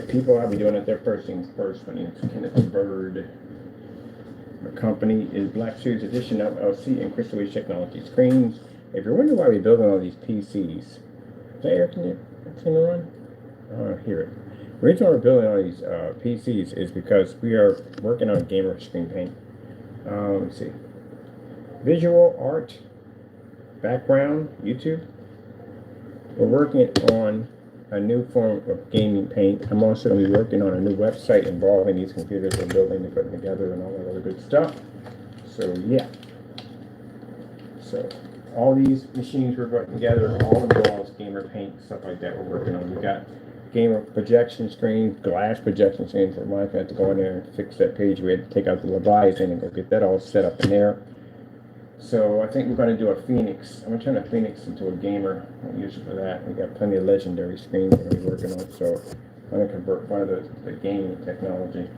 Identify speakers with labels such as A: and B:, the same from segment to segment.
A: People, I'll be doing it there first things first. My name is Kenneth Bird. My company is Black Series Edition LLC and Crystal Age Technology Screens. If you're wondering why we're building all these PCs, is that air conditioner on? I hear it. The reason why we're building all these PCs is because we are working on gamer screen paint. Let's see. Visual art, background, YouTube. We're working on a new form of gaming paint. I'm also going to be working on a new website involving these computers we're building and putting together and all that other good stuff. So yeah. So all these machines we're putting together all involves gamer paint, stuff like that we're working on. We got gamer projection screens, glass projection screens. For Mike, I had to go in there and fix that page. We had to take out the Leviathan and go get that all set up in there. So I think we're going to do a Phoenix. I'm going to turn a Phoenix into a gamer. I'll use it for that. We got plenty of legendary screens we're going to be working on. So I'm going to convert one of the gaming technology.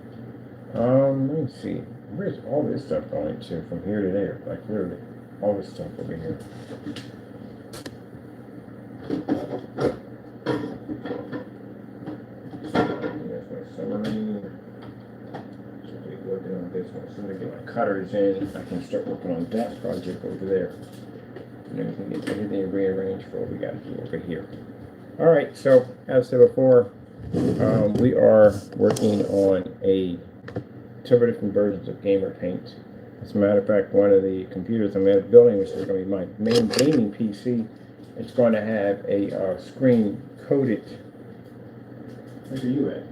A: Let me see. Where's all this stuff going to from here to there? Like literally all this stuff over here. That's my summary. Working on this one. As soon as I get my cutters in, I can start working on that project over there. And then we can get everything rearranged for what we got to do over here. All right, so as I said before, we are working on several different versions of gamer paint. As a matter of fact, one of the computers I'm building, which is going to be my main gaming PC, it's going to have a screen coated. Where are you at?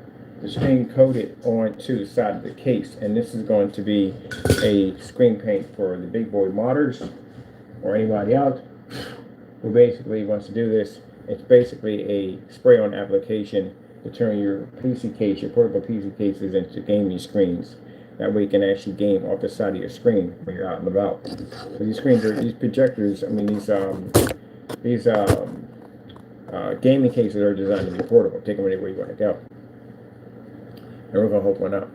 A: The screen coated onto the side of the case, and this is going to be a screen paint for the big boy modders or anybody else who basically wants to do this. It's basically a spray-on application to turn your PC case, your portable PC cases, into gaming screens. That way you can actually game off the side of your screen when you're out and about. So these screens are, these projectors, I mean these gaming cases are designed to be portable. Take them anywhere you want to go. And we're going to hook one up.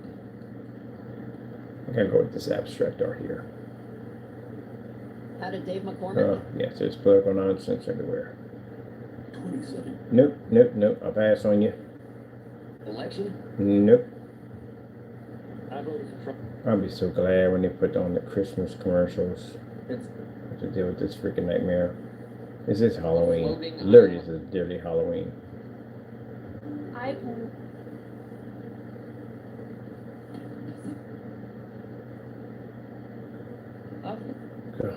A: I'm going to go with this abstract art here.
B: How did Dave McCormick?
A: Yes, there's political nonsense everywhere.
C: 27.
A: Nope. I'll pass on you.
C: Election?
A: Nope.
C: I voted for Trump.
A: I'll be so glad when they put on the Christmas commercials
C: It's
A: to deal with this freaking nightmare. This is Halloween. Literally, this is dirty Halloween. Ugh.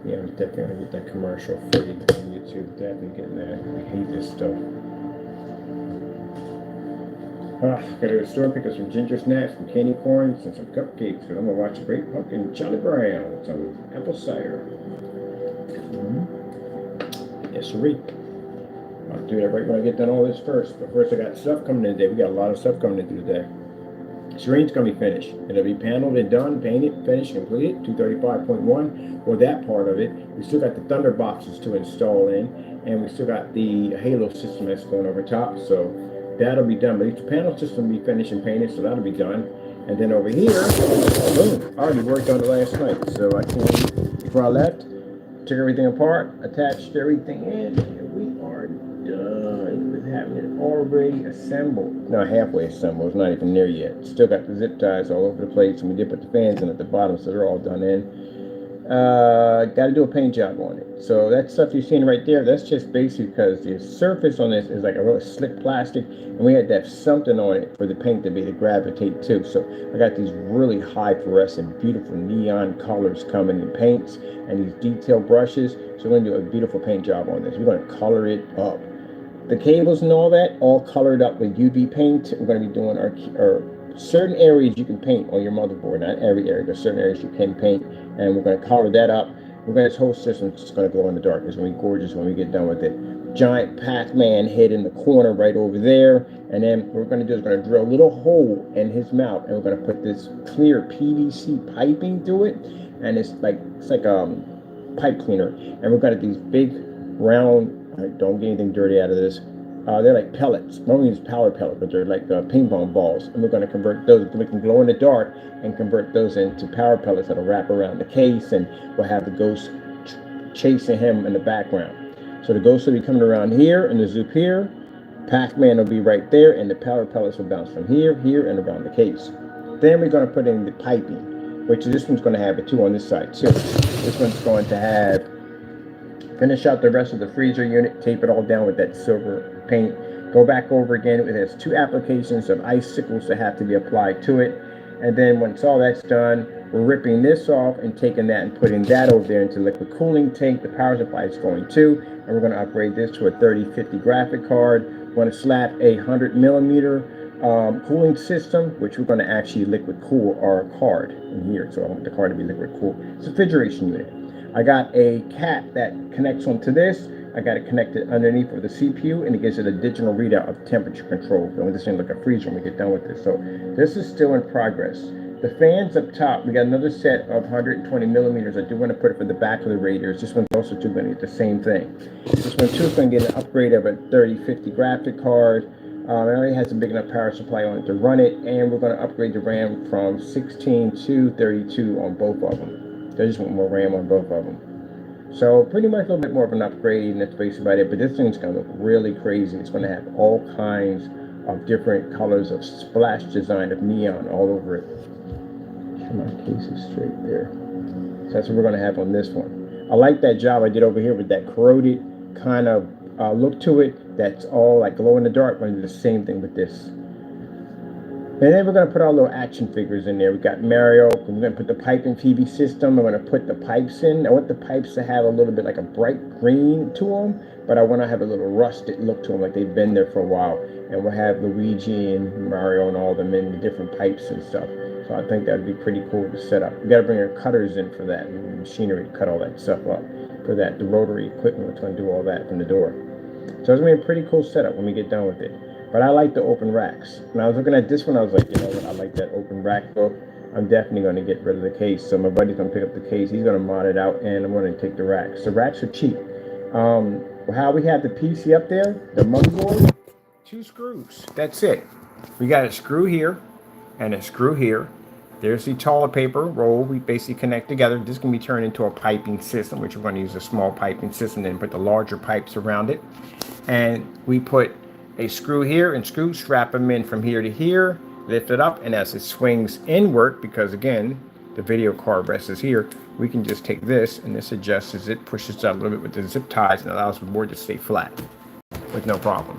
A: Yeah, I'm definitely gonna get that commercial free on YouTube. Definitely getting that. I hate this stuff. Gotta go to the store, pick up some ginger snaps, some candy corns, and some cupcakes. Cause I'm gonna watch a great pumpkin Charlie Brown with some apple cider. Yes, sirree. I'll do that right when I get done all this first. But first, I got stuff coming in today. We got a lot of stuff coming in today. Screen's gonna be finished. It'll be paneled and done, painted, finished, completed. 235.1. Well, that part of it. We still got the Thunder boxes to install in, and we still got the Halo system that's going over top. So that'll be done. But each panel system will be finished and painted, so that'll be done. And then over here, boom! I already worked on it last night, so I came before I left, took everything apart, attached everything in, and we are done with having it already assembled. Not halfway assembled, it's not even near yet. Still got the zip ties all over the place, and we did put the fans in at the bottom, so they're all done in. Got to do a paint job on it. So that stuff you're seeing right there, that's just basically because the surface on this is like a really slick plastic, and we had to have something on it for the paint to be to gravitate to. So I got these really high fluorescent, beautiful neon colors coming in paints and these detail brushes. So we're going to do a beautiful paint job on this. We're going to color it up. The cables and all that, all colored up with UV paint. We're going to be doing our certain areas you can paint on your motherboard. Not every area, but certain areas you can paint. And we're going to color that up. This whole system's just going to glow in the dark. It's going to be gorgeous when we get done with it. Giant Pac-Man head in the corner right over there. And then what we're going to do is we're going to drill a little hole in his mouth, and we're going to put this clear PVC piping through it. And it's like pipe cleaner. And we've got these big round, don't get anything dirty out of this. They're like pellets. Normally use power pellets, but they're like ping pong balls. And we're going to convert those. We can glow in the dark and convert those into power pellets that'll wrap around the case, and we'll have the ghost chasing him in the background. So the ghost will be coming around here and the Zoop here. Pac-Man will be right there, and the power pellets will bounce from here, here, and around the case. Then we're going to put in the piping, which this one's going to have it too on this side too. This one's going to have, finish out the rest of the freezer unit, tape it all down with that silver paint, go back over again. It has 2 applications of icicles that have to be applied to it. And then once all that's done, we're ripping this off and taking that and putting that over there into liquid cooling tank. The power supply is going too, and we're going to upgrade this to a 3050 graphic card. We're going to slap a 100mm cooling system, which we're going to actually liquid cool our card in here. So I want the card to be liquid cool. It's a refrigeration unit. I got a cap that connects onto this. I got it connected underneath of the CPU, and it gives it a digital readout of temperature control. So this thing like a freezer when we get done with this. So this is still in progress. The fans up top, we got another set of 120mm. I do want to put it for the back of the radiators. This one's also too going to get the same thing. This one too is going to get an upgrade of a 3050 graphic card. It already has a big enough power supply on it to run it, and we're going to upgrade the RAM from 16 to 32 on both of them. I just want more RAM on both of them. So pretty much a little bit more of an upgrade, and that's basically about it. But this thing's going to look really crazy. It's going to have all kinds of different colors of splash design of neon all over it. My case is straight there. So that's what we're going to have on this one. I like that job I did over here with that corroded kind of look to it. That's all like glow in the dark. We're going to do the same thing with this. And then we're going to put our little action figures in there. We got Mario. We're going to put the pipe in PV system. I'm going to put the pipes in. I want the pipes to have a little bit like a bright green to them, but I want to have a little rusted look to them, like they've been there for a while. And we'll have Luigi and Mario and all of them in the different pipes and stuff. So I think that'd be pretty cool to set up. We got to bring our cutters in for that, and machinery to cut all that stuff up for that. The rotary equipment, we're going to do all that from the door. So it's going to be a pretty cool setup when we get done with it. But I like the open racks. When I was looking at this one, I was like, you know what, I like that open rack look. I'm definitely going to get rid of the case. So my buddy's going to pick up the case. He's going to mod it out, and I'm going to take the racks. The racks are cheap. How we have the PC up there, the motherboard, 2 screws. That's it. We got a screw here and a screw here. There's the taller paper roll we basically connect together. This can be turned into a piping system, which we're going to use a small piping system, then put the larger pipes around it. And we put a screw here and screw, strap them in from here to here, lift it up, and as it swings inward, because again, the video card rests here, we can just take this, and this adjusts as it pushes out a little bit with the zip ties and allows the board to stay flat with no problem.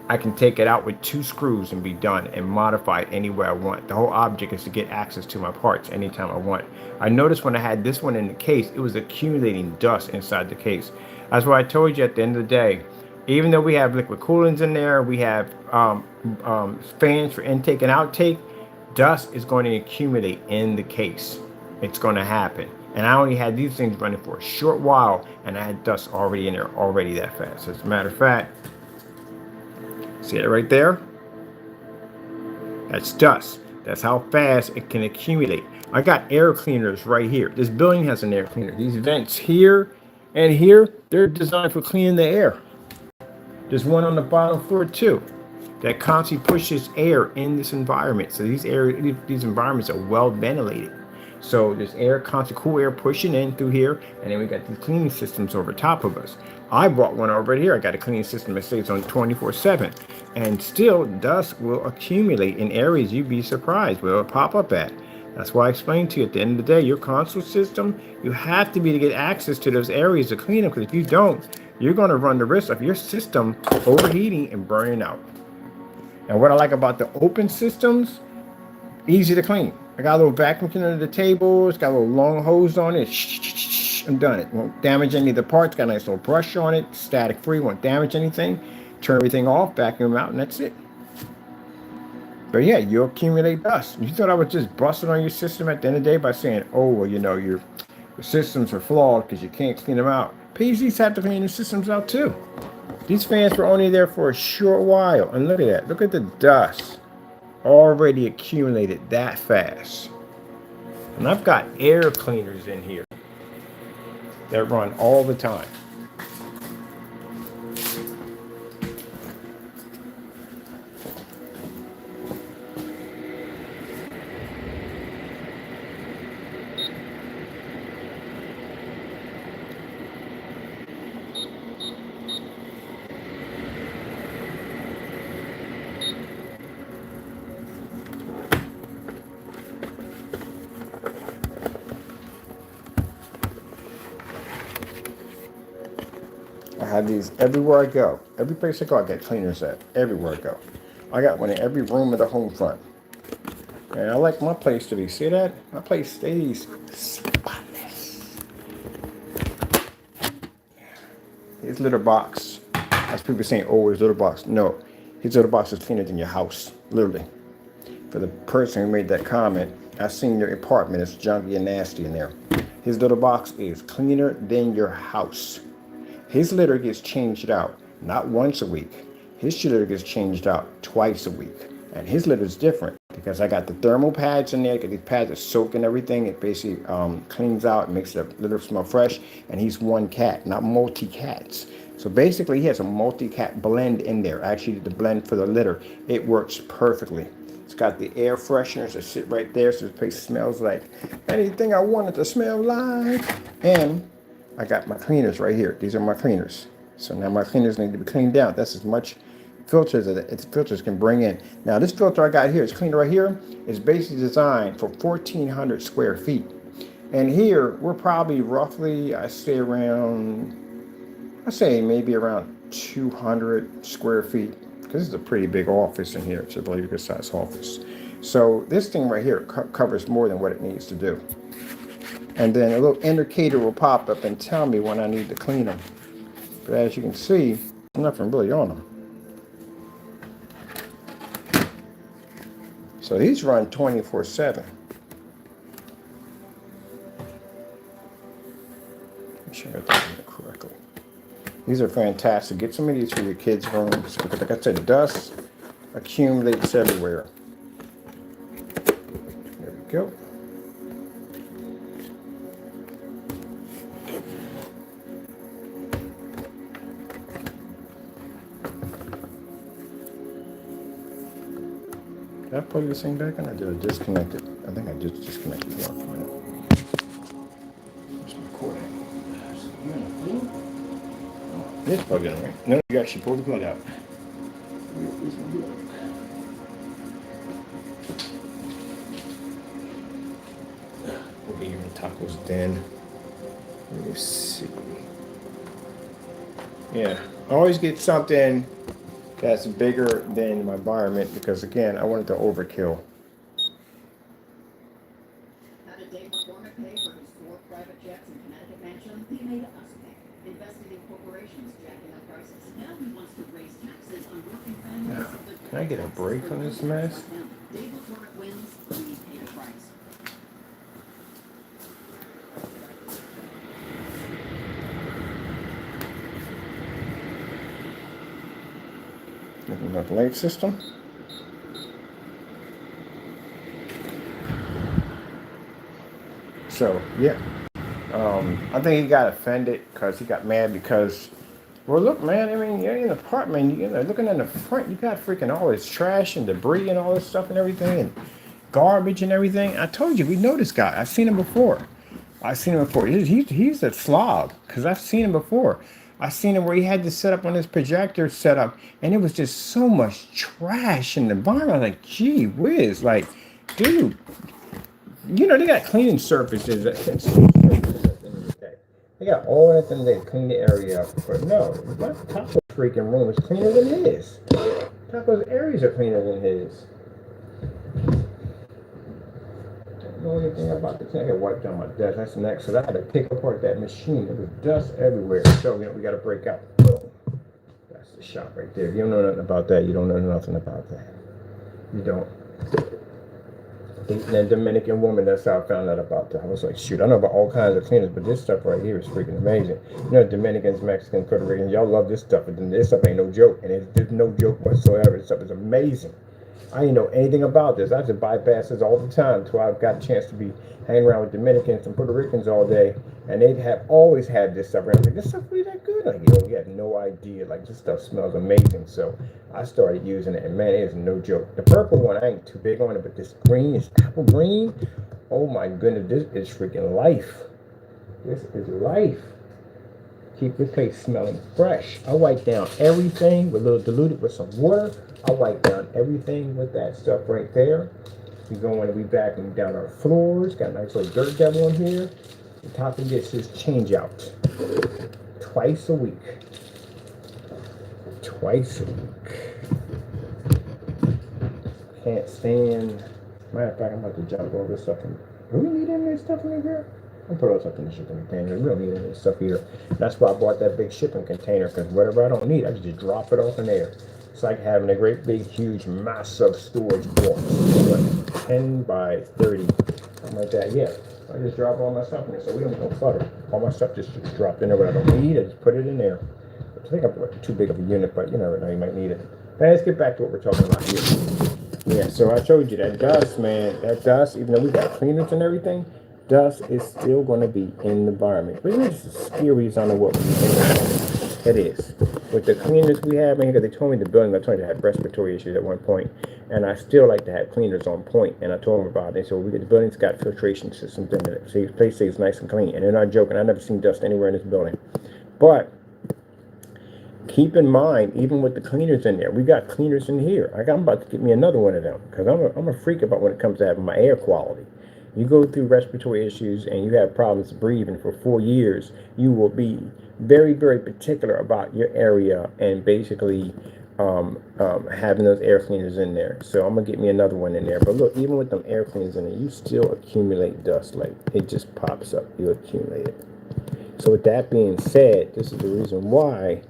A: I can take it out with 2 screws and be done and modify it any way I want. The whole object is to get access to my parts anytime I want. I noticed when I had this one in the case, it was accumulating dust inside the case. That's why I told you at the end of the day, even though we have liquid coolants in there, we have fans for intake and outtake, dust is going to accumulate in the case. It's going to happen. And I only had these things running for a short while, and I had dust already in there already that fast. As a matter of fact, see it right there? That's dust. That's how fast it can accumulate. I got air cleaners right here. This building has an air cleaner. These vents here and here, they're designed for cleaning the air. There's one on the bottom floor too that constantly pushes air in this environment. So these environments are well ventilated. So there's air, constant cool air pushing in through here, and then we got these cleaning systems over top of us. I bought one over here. I got a cleaning system that stays on 24/7, and still dust will accumulate in areas you'd be surprised where it'll pop up at. That's why I explained to you at the end of the day, your console system, you have to be to get access to those areas to clean them, because if you don't, you're going to run the risk of your system overheating and burning out. And what I like about the open systems, easy to clean. I got a little vacuum cleaner under the table. It's got a little long hose on it. I'm done. It won't damage any of the parts. Got a nice little brush on it. Static free. Won't damage anything. Turn everything off. Vacuum out, and that's it. But yeah, you accumulate dust. You thought I was just busting on your system at the end of the day by saying, oh, well, you know, your systems are flawed because you can't clean them out. PCs have to clean their systems out too. These fans were only there for a short while. And look at that. Look at the dust already accumulated that fast. And I've got air cleaners in here that run all the time. have these everywhere I go. Every place I go, I get cleaners at. Everywhere I go. I got one in every room of the home front. And I like my place to be, see that? My place stays spotless. His litter box. As people saying, oh, his litter box. No, his litter box is cleaner than your house, literally. For the person who made that comment, I seen your apartment is junky and nasty in there. His litter box is cleaner than your house. His litter gets changed out, not once a week. His litter gets changed out twice a week. And his litter is different because I got the thermal pads in there. These pads are soaking everything. It basically cleans out, makes the litter smell fresh. And he's one cat, not multi-cats. So basically, he has a multi-cat blend in there. Actually, the blend for the litter, it works perfectly. It's got the air fresheners that sit right there, so the place smells like anything I want it to smell like. And I got my cleaners right here. These are my cleaners. So now my cleaners need to be cleaned out. That's as much filters that its filters can bring in. Now this filter I got here, this cleaner right here, is basically designed for 1,400 square feet. And here we're probably roughly, I say maybe around 200 square feet. Because this is a pretty big office in here. It's a really good size office. So this thing right here covers more than what it needs to do. And then a little indicator will pop up and tell me when I need to clean them. But as you can see, nothing really on them. So these run 24/7. Make sure I got that correctly. These are fantastic. Get some of these for your kids' rooms because, like I said, dust accumulates everywhere. There we go. Did I plug this thing back in or did I disconnect it? I think I just disconnected it for a minute. It's recording. This plug in, right? No, you actually pulled the plug out. We'll be in Taco's den. Let me see. Yeah, I always get something that's bigger than my environment because, again, I wanted to overkill.
B: How did Dave McCormick pay for his 4 private jets and Connecticut mansion? He made us pay. Invested in corporations, jacking up prices. Now he wants to raise taxes on working families.
A: Can I get a break from this mess?
B: Dave McCormick wins, we pay the price.
A: Looking at the light system. So, yeah. I think he got offended because he got mad because, well, look, man, I mean, you're in an apartment, you know, looking in the front, you got freaking all this trash and debris and all this stuff and everything and garbage and everything. I told you, we know this guy. I've seen him before. He's a slob because I've seen him before. I seen him where he had to set up on his projector setup, and it was just so much trash in the environment. I was like, gee whiz, like, dude, you know, they got cleaning surfaces. They got all that thing to clean the area up. But no, my Taco's freaking room is cleaner than his. Taco's areas are cleaner than his. The only thing about the thing I wiped down my desk. That's next. So I had to pick apart that machine. There was dust everywhere. So you know, we got to break out. That's the shop right there. If you don't know nothing about that, you don't know nothing about that. You don't. That Dominican woman, that's how I found out about that. I was like, shoot, I know about all kinds of cleaners, but this stuff right here is freaking amazing. You know, Dominicans, Mexicans, Puerto Ricans, y'all love this stuff, but this stuff ain't no joke, and it's no joke whatsoever. This stuff is amazing. I didn't know anything about this. I just bypass this all the time until I've got a chance to be hanging around with Dominicans and Puerto Ricans all day, and they have always had this stuff around. I'm like, this stuff really that good? Like, you know, you have no idea. Like, this stuff smells amazing. So I started using it, and man, it is no joke. The purple one, I ain't too big on it, but this green, this apple green, oh my goodness, this is freaking life. This is life. Keep this place smelling fresh. I wipe down everything with a little diluted with some water. I wipe down everything with that stuff right there. We go in and we vacuum down our floors. Got a nice little dirt devil in here. The top of this is change out twice a week. twice a week. Can't stand. Matter of fact, I'm about to jump all this stuff in. Do we need any of this stuff in here? I'll put all stuff in the shipping container. We don't need any of this stuff here. That's why I bought that big shipping container, because whatever I don't need, I can just drop it off in there. It's like having a great big, huge, massive storage box. What, 10 by 30, something like that. Yeah. I just drop all my stuff in there, so we don't go clutter. All my stuff just dropped in there. What I don't need, I just put it in there. I think I bought too big of a unit, but you never know, you might need it. Now, let's get back to what we're talking about here. Yeah, so I showed you that dust, man. That dust, even though we got cleaners and everything, dust is still going to be in the environment. But it's just scary as I know what we think it is. With the cleaners we have in here, because they told me the building, I told you, I had respiratory issues at one point, and I still like to have cleaners on point, and I told them about it. So the building's got filtration systems in it, so the place stays nice and clean. And they're not joking, I've never seen dust anywhere in this building. But keep in mind, even with the cleaners in there, we got cleaners in here. I'm about to get me another one of them, because I'm a freak about when it comes to having my air quality. You go through respiratory issues and you have problems breathing for 4 years, you will be very, very particular about your area and basically having those air cleaners in there. So I'm gonna get me another one in there. But look, even with them air cleaners in there, you still accumulate dust. Like, it just pops up, you accumulate it. So with that being said, this is the reason why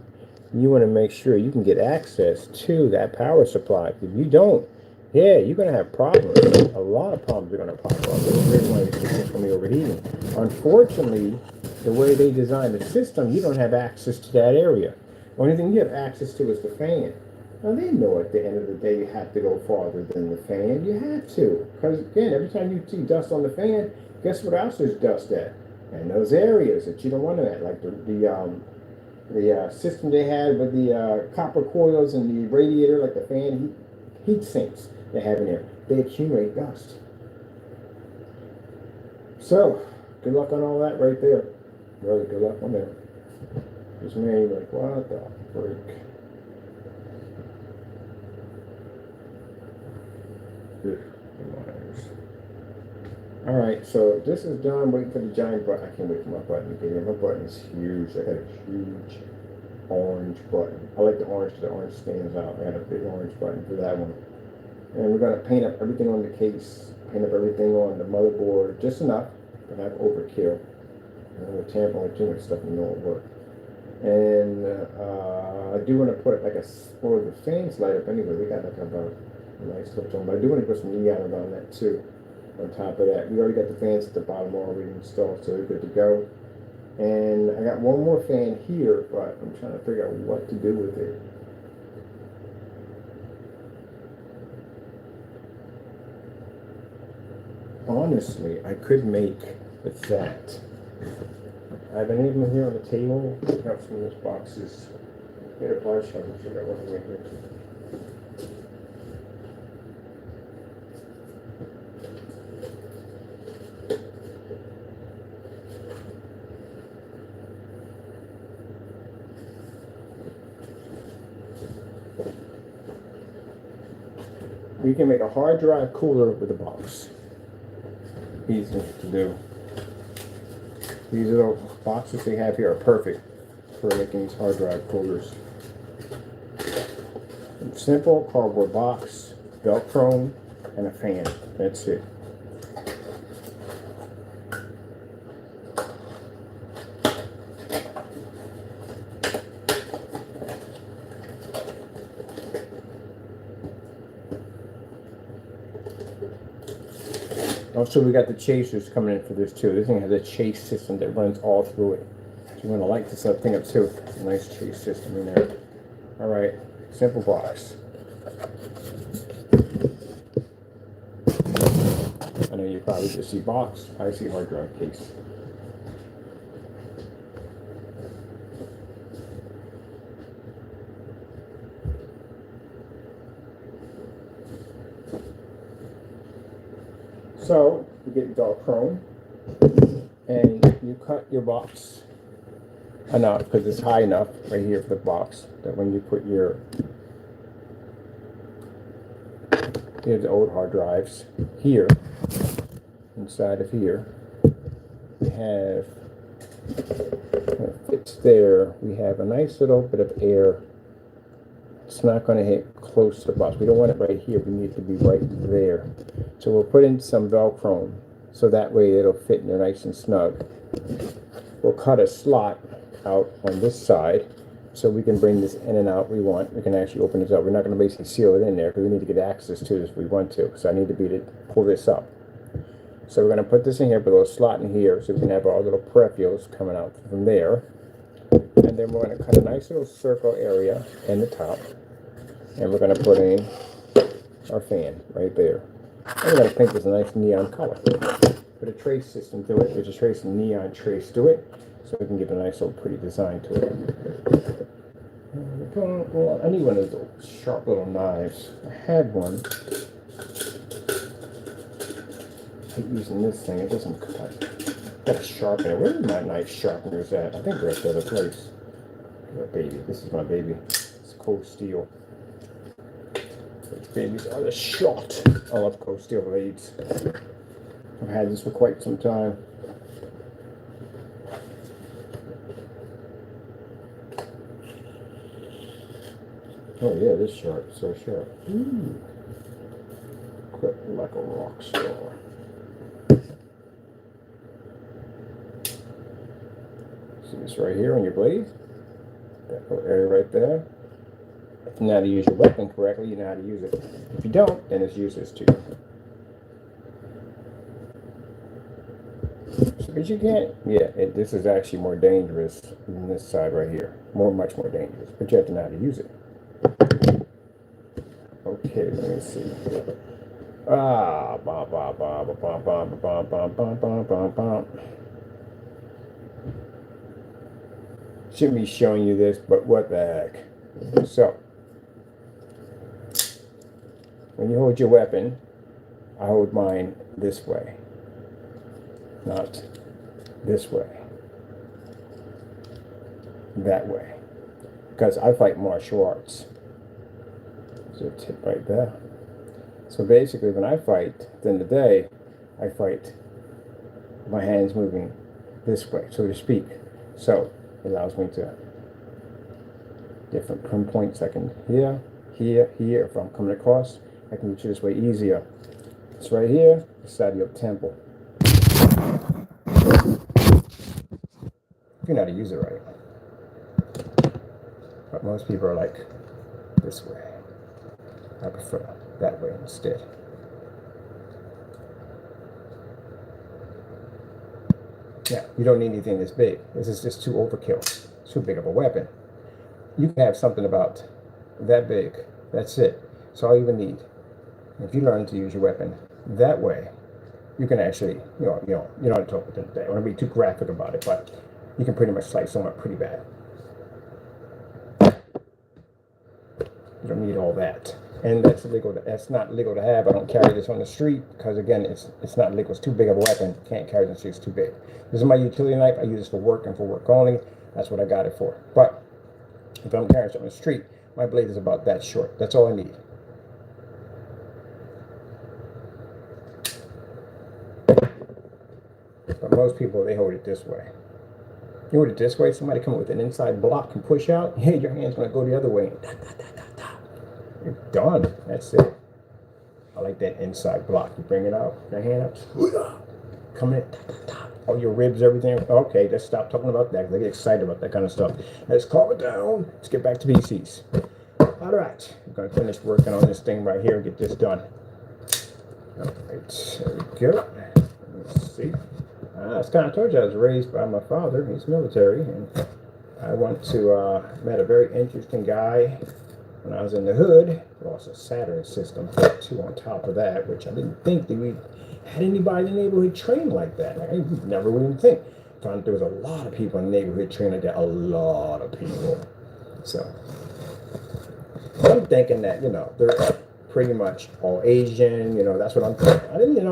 A: you want to make sure you can get access to that power supply. If you don't, yeah, you're going to have problems. A lot of problems are going to pop up. That's the reason why your system's going to be overheating. Unfortunately, the way they design the system, you don't have access to that area. Only thing you have access to is the fan. Now, they know at the end of the day you have to go farther than the fan. You have to. Because, again, every time you see dust on the fan, guess what else there's dust at? And those areas that you don't want it at, like the system they had with the copper coils and the radiator, like the fan heat sinks they have in there, they accumulate dust. So, good luck on all that right there. Really good luck on there. This man, you're like, what the freak? Alright, so this is done. Waiting for the giant button. I can't wait for my button to get in. My button is huge. I got a huge orange button. I like the orange because the orange stands out. I got a big orange button for that one. And we're going to paint up everything on the case, paint up everything on the motherboard, just enough to have overkill. We're tampering with too much stuff, you know it work. And I do want to put like the fans light up anyway. We got like a nice little tone, but I do want to put some neon around that too. On top of that, we already got the fans at the bottom already installed, so we're good to go. And I got one more fan here, but I'm trying to figure out what to do with it. Honestly, I could make with that. I have an even here on the table. I got some of those boxes. Get a bar shovel, figure out what to make here. We can make a hard drive cooler with a box. Easy to do. These little boxes they have here are perfect for making these hard drive coolers. Simple cardboard box, Velcro, and a fan. That's it. Also, we got the chasers coming in for this too. This thing has a chase system that runs all through it. So you want to light this thing up too. A nice chase system in there. All right, simple box. I know you probably just see box. I see hard drive case. So you get Velcro, and you cut your box enough because it's high enough right here for the box that when you put your here's the old hard drives here inside of here. We have fits there. We have a nice little bit of air it's not going to hit close to the box. We don't want it right here. We need it to be right there. So we'll put in some Velcro so that way it'll fit in there nice and snug. We'll cut a slot out on this side so we can bring this in and out we want. We can actually open this up. We're not going to basically seal it in there because we need to get access to this if we want to. So I need to be to pull this up. So we're going to put this in here, put a little slot in here so we can have our little peripherals coming out from there. And then we're going to cut a nice little circle area in the top. And we're going to put in our fan right there. And we're going to paint this a nice neon color. Put a trace system to it, which is trace a neon trace to it. So we can give a nice little pretty design to it. I need one of those sharp little knives. I had one. I hate using this thing, it doesn't cut. Got to sharpen it. Where are my knife sharpeners at? I think they're at the other place. My baby. This is my baby. It's Cold Steel. These babies are the shot. I love Cold Steel blades. I've had this for quite some time. Oh yeah, this sharp, so sharp. Quick like a rock star. See this right here on your blade? That little area right there. If you know how to use your weapon correctly, you know how to use it. If you don't, then it's useless to you. So, but you can't, yeah, this is actually more dangerous than this side right here. Much more dangerous. But you have to know how to use it. Okay, let me see. Shouldn't be showing you this, but what the heck. So, when you hold your weapon, I hold mine this way, not this way, that way, because I fight martial arts. So tip right there. So basically when I fight, at the end of the day, I fight my hands moving this way, so to speak. So it allows me to different pinpoints. I can here. If I'm coming across, I can reach this way easier. It's right here, the side of your temple. You know how to use it right. But most people are like this way. I prefer that way instead. Now, you don't need anything this big. This is just too overkill. It's too big of a weapon. You can have something about that big. That's it. That's all you even need. If you learn to use your weapon that way, you can actually, you know how to talk with them today. I don't want to be too graphic about it, but you can pretty much slice someone pretty bad. You don't need all that. And that's illegal. That's not legal to have. I don't carry this on the street because, again, it's not legal. It's too big of a weapon. Can't carry it on the street. It's too big. This is my utility knife. I use this for work and for work only. That's what I got it for. But if I'm carrying something on the street, my blade is about that short. That's all I need. But most people, they hold it this way. You hold it this way, somebody come up with an inside block and push out, yeah, your hand's going to go the other way. You're done. That's it. I like that inside block. You bring it out, your hand up, come in, all your ribs, everything. Okay, let's stop talking about that. They get excited about that kind of stuff. Let's calm it down. Let's get back to PCs. All right, I'm going to finish working on this thing right here and get this done. All right, there we go. Let's see. As kind of told you, I was raised by my father. He's military, and I went to met a very interesting guy when I was in the hood. Lost a Saturn system too on top of that, which I didn't think that we had anybody in the neighborhood trained like that. I never would even think. Found out there was a lot of people in the neighborhood trained like that. A lot of people. So I'm thinking that they're pretty much all Asian, that's what I'm thinking. I didn't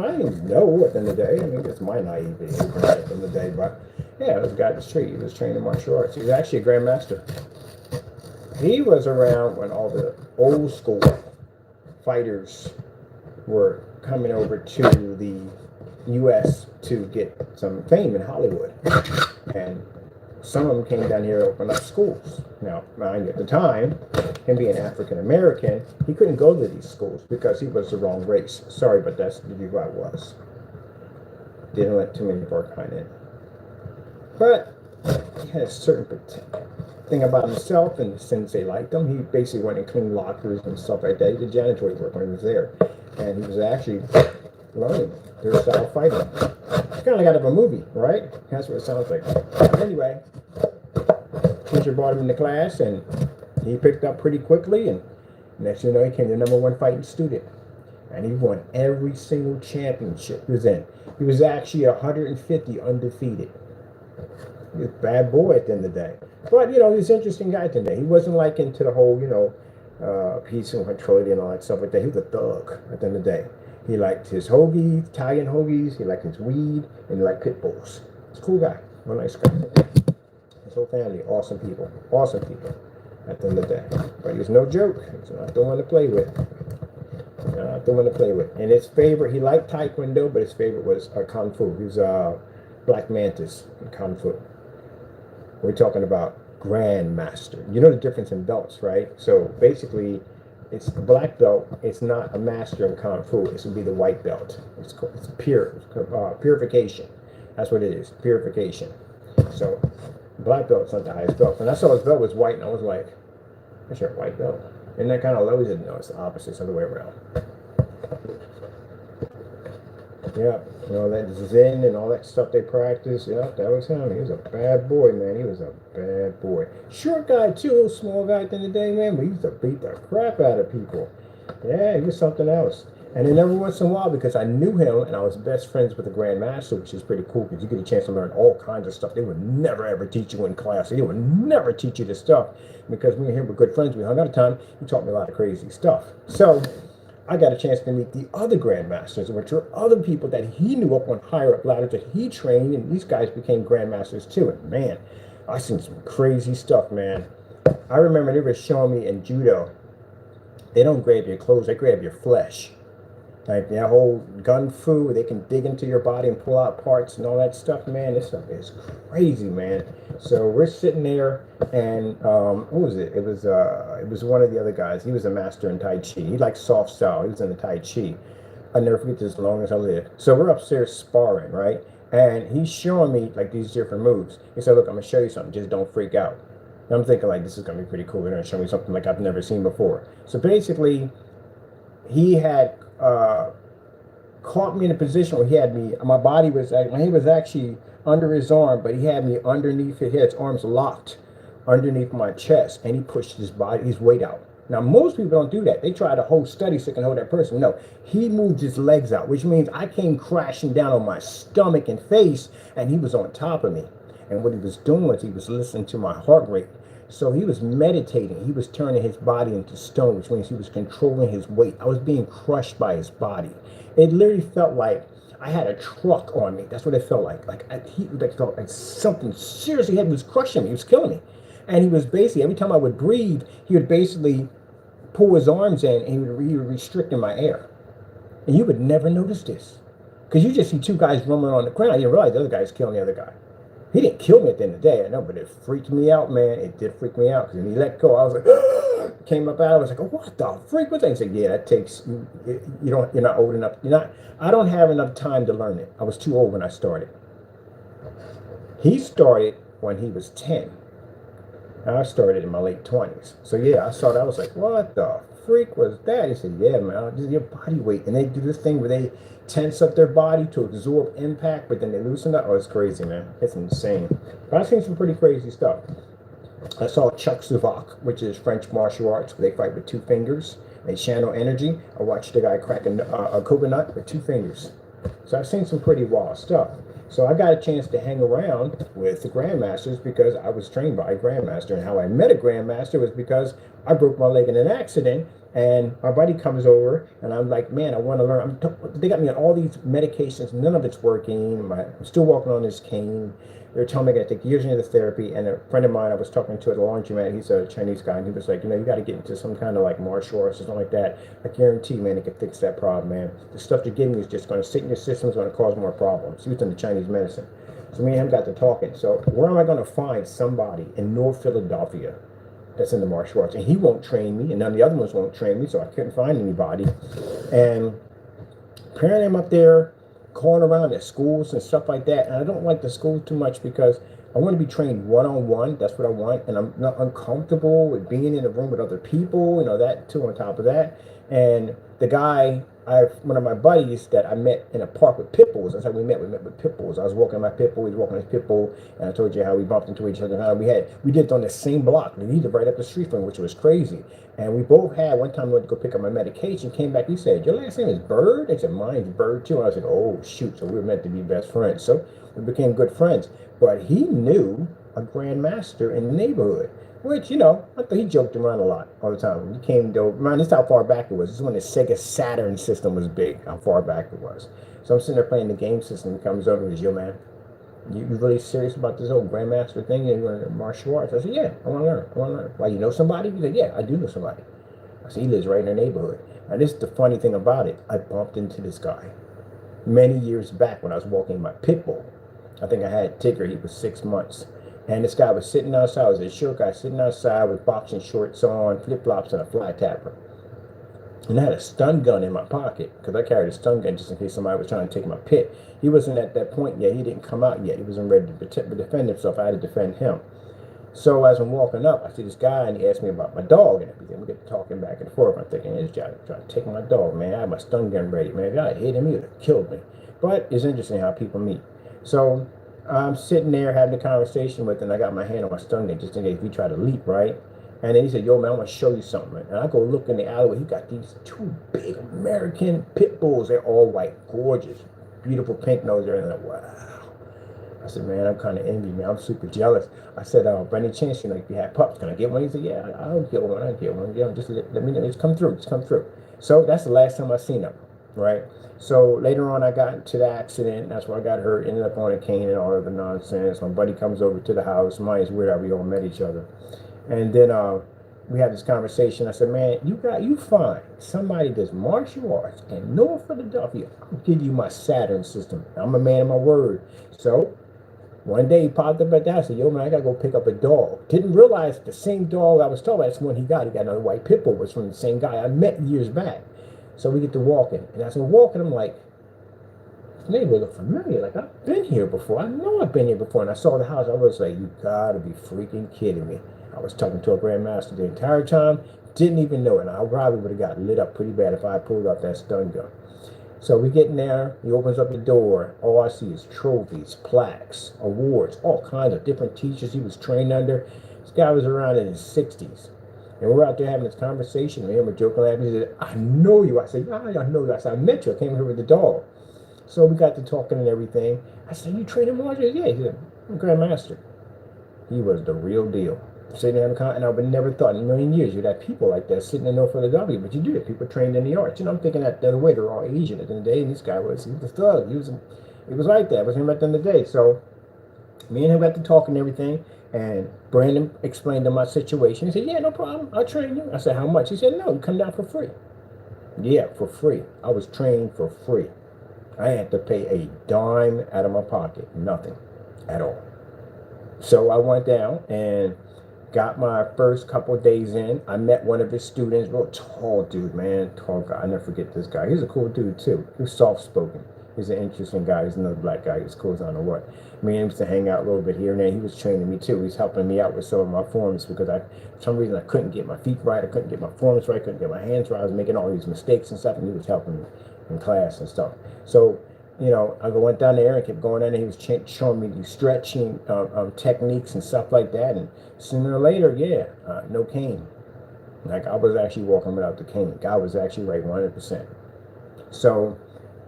A: know at the end of the day. I mean, it's my naivety at the end of the day, but yeah, this guy in the street, he was trained in martial arts. He was actually a grandmaster. He was around when all the old school fighters were coming over to the U.S. to get some fame in Hollywood. And some of them came down here to open up schools. Now, mind you, at the time, him being African American, he couldn't go to these schools because he was the wrong race. Sorry, but that's who I was. Didn't let too many of our kind in. But he had a certain thing about himself, and since they liked him, he basically went and cleaned lockers and stuff like that. He did janitorial work when he was there. And he was actually learning their style of fighting. It's kind of like out of a movie, right? That's what it sounds like. But anyway, teacher brought him into class, and he picked up pretty quickly, and next thing you know, he became the #1 fighting student. And he won every single championship he was in. He was actually 150 undefeated. He was a bad boy at the end of the day. But, you know, he was an interesting guy today. He wasn't like into the whole, you know, peace and neutrality and all that stuff like that. He was a thug at the end of the day. He liked his hoagies, Italian hoagies. He liked his weed, and he liked pit bulls. He's a cool guy. Real nice guy. His whole family, awesome people. Awesome people at the end of the day. But he was no joke. He's not the one to play with. Not the one to play with. And his favorite, he liked Taekwondo, but his favorite was Kung Fu. He was Black Mantis in Kung Fu. We're talking about Grandmaster. You know the difference in belts, right? So basically, it's a black belt. It's not a master in Kung Fu. This would be the white belt. It's purification. That's what it is, purification. So black belt's not the highest belt. When I saw his belt was white, and I was like, that's your white belt. Isn't that kind of low? He said, no, it's the opposite. It's the other way around. Yeah, you know, that Zen and all that stuff they practice. Yeah, that was him. He was a bad boy, man. He was a bad boy. Short guy, too. Little small guy at the end of the day, man. But he used to beat the crap out of people. Yeah, he was something else. And then every once in a while, because I knew him and I was best friends with the Grandmaster, which is pretty cool because you get a chance to learn all kinds of stuff. They would never, ever teach you in class. They would never teach you this stuff because me and him were good friends. We hung out a ton. He taught me a lot of crazy stuff. So I got a chance to meet the other Grandmasters, which were other people that he knew up on higher up ladders that he trained, and these guys became Grandmasters too. And man, I seen some crazy stuff, man. I remember they were showing me in judo, they don't grab your clothes, they grab your flesh. Like that whole gun fu, where they can dig into your body and pull out parts and all that stuff, man. This stuff is crazy, man. So we're sitting there, and what was it? It was one of the other guys. He was a master in Tai Chi. He liked soft style. He was in the Tai Chi. I'll never forget this as long as I live. So we're upstairs sparring, right? And he's showing me like these different moves. He said, "Look, I'm gonna show you something. Just don't freak out." And I'm thinking like, this is gonna be pretty cool. They're gonna show me something like I've never seen before. So basically, he had caught me in a position where he had me, my body was, he was actually under his arm, but he had me underneath his arms locked underneath my chest, and he pushed his weight out. Now, most people don't do that. They try to hold steady so they can hold that person. No, he moved his legs out, which means I came crashing down on my stomach and face, and he was on top of me. And what he was doing was he was listening to my heart rate. So he was meditating. He was turning his body into stone, which means he was controlling his weight. I was being crushed by his body. It literally felt like I had a truck on me. That's what it felt like. It felt like something seriously heavy was crushing me. He was killing me. And he was basically, every time I would breathe, he would basically pull his arms in, and he would restrict in my air. And you would never notice this. Because you just see two guys rumbling on the ground. You didn't realize the other guy's killing the other guy. He didn't kill me at the end of the day, I know, but it freaked me out, man. It did freak me out, because when he let go, I was like, came up out, I was like, oh, what the freak? What? He said, yeah, that takes, you're not old enough. I don't have enough time to learn it. I was too old when I started. He started when he was 10. I started in my late 20s. So yeah, I saw that. I was like, what the freak was that? He said, yeah, man, this is your body weight. And they do this thing where they tense up their body to absorb impact, but then they loosen up. Oh, it's crazy, man. It's insane. But I've seen some pretty crazy stuff. I saw Chuck Zivak, which is French martial arts, where they fight with 2 fingers. They channel energy. I watched the guy crack a coconut with 2 fingers. So I've seen some pretty wild stuff. So I got a chance to hang around with the Grandmasters because I was trained by a Grandmaster. And how I met a Grandmaster was because I broke my leg in an accident, and my buddy comes over, and I'm like, man, I want to learn. They got me on all these medications. None of it's working. I'm still walking on this cane. They're telling me I got to take years into therapy. And a friend of mine I was talking to at the laundromat, he's a Chinese guy, and he was like, you got to get into some kind of like martial arts or something like that. I guarantee, man, it can fix that problem, man. The stuff you're giving me is just going to sit in your system, is going to cause more problems. He was in the Chinese medicine. So me and him got to talking. So where am I going to find somebody in North Philadelphia that's in the martial arts? And he won't train me, and none of the other ones won't train me, so I couldn't find anybody. And apparently I'm up there calling around at schools and stuff like that. And I don't like the school too much because I want to be trained one-on-one. That's what I want. And I'm not uncomfortable with being in a room with other people, that too on top of that. And the guy, one of my buddies that I met in a park with pit bulls. That's how we met. We met with pit bulls. I was walking my pit bull, he was walking his pit bull, and I told you how we bumped into each other. How we did it on the same block. We lived right up the street from him, which was crazy. And we both had, one time we went to go pick up my medication, came back, he said, "Your last name is Bird?" I said, "Mine's Bird too." And I said, "Oh shoot." So we were meant to be best friends. So we became good friends. But he knew a grandmaster in the neighborhood, which, I thought he joked around a lot all the time. He came to, man, this is how far back it was. This is when the Sega Saturn system was big, how far back it was. So I'm sitting there playing the game system. He comes over and says, "Yo, man, you really serious about this whole grandmaster thing? You want to martial arts?" I said, "Yeah, I want to learn. I want to learn." "Why, you know somebody?" He said, "Yeah, I do know somebody." I said, "He lives right in the neighborhood." And this is the funny thing about it. I bumped into this guy many years back when I was walking my pit bull. I think I had Tigger. He was 6 months. And this guy was sitting outside. I was a short guy sitting outside with boxing shorts on, flip-flops, and a fly tapper. And I had a stun gun in my pocket because I carried a stun gun just in case somebody was trying to take my pit. He wasn't at that point yet. He didn't come out yet. He wasn't ready to defend himself. I had to defend him. So as I'm walking up, I see this guy, and he asked me about my dog and everything. We get to talking back and forth. I'm thinking, this guy trying to take my dog, man. I had my stun gun ready, man. If I had hit him, he would have killed me. But it's interesting how people meet. So I'm sitting there having a conversation with him. I got my hand on my stun gun just in case we try to leap, right? And then he said, "Yo, man, I want to show you something." And I go look in the alleyway. He got these two big American pit bulls. They're all white, gorgeous, beautiful pink nose. And I'm like, wow. I said, "Man, I'm kind of envy, man. I'm super jealous." I said, "By any chance, if you had pups, can I get one?" He said, "Yeah, I'll get one. I'll get one. Just let me know. Just come through. Just come through." So that's the last time I seen him, right? So later on, I got into the accident. That's where I got hurt. Ended up on a cane and all of the nonsense. My buddy comes over to the house. Mine's weird how we all met each other. And then we had this conversation. I said, "Man, you find somebody that's martial arts in North Philadelphia, I'll give you my Saturn system." I'm a man of my word. So one day he popped up at that. I said, "Yo, man, I gotta go pick up a dog." Didn't realize the same dog I was talking about, that's the one he got. He got another white pit bull. Was from the same guy I met years back. So we get to walking. And as we're walking, I'm like, this neighborhood look familiar. Like, I've been here before. I know I've been here before. And I saw the house. I was like, you gotta be freaking kidding me. I was talking to a grandmaster the entire time. Didn't even know it. And I probably would have got lit up pretty bad if I pulled out that stun gun. So we get in there, he opens up the door. All I see is trophies, plaques, awards, all kinds of different teachers he was trained under. This guy was around in his 60s. And we're out there having this conversation. Me and we're joking, laughing. He said, "I know you." I said, "Yeah, I know you." I said, "I met you. I came here with the dog." So we got to talking and everything. I said, "You train him martial?" "Yeah." He said, "I'm a grandmaster." He was the real deal. Sitting there and I would never thought in a million years you'd have people like that sitting in North Philadelphia, but you do it. People trained in the arts. I'm thinking that the other way, they're all Asian at the end of the day, and this guy was a thug. He was like that. It was him at the end of the day. So me and him got to talking and everything, and Brandon explained to my situation. He said, "Yeah, no problem. I'll train you." I said, "How much?" He said, "No, you come down for free." Yeah, for free. I was trained for free. I had to pay a dime out of my pocket. Nothing at all. So I went down and got my first couple of days in. I met one of his students, real tall dude, man, tall guy. I never forget this guy. He's a cool dude too. He's soft-spoken. He's an interesting guy. He's another black guy. He's cool as I don't know what. Me and him used to hang out a little bit here and there. He was training me too. He's helping me out with some of my forms because for some reason I couldn't get my feet right. I couldn't get my forms right. I couldn't get my hands right. I was making all these mistakes and stuff, and he was helping me in class and stuff. So I went down there and kept going down there. He was showing me these stretching techniques and stuff like that. And sooner or later, no cane. Like, I was actually walking without the cane. God was actually right 100%. So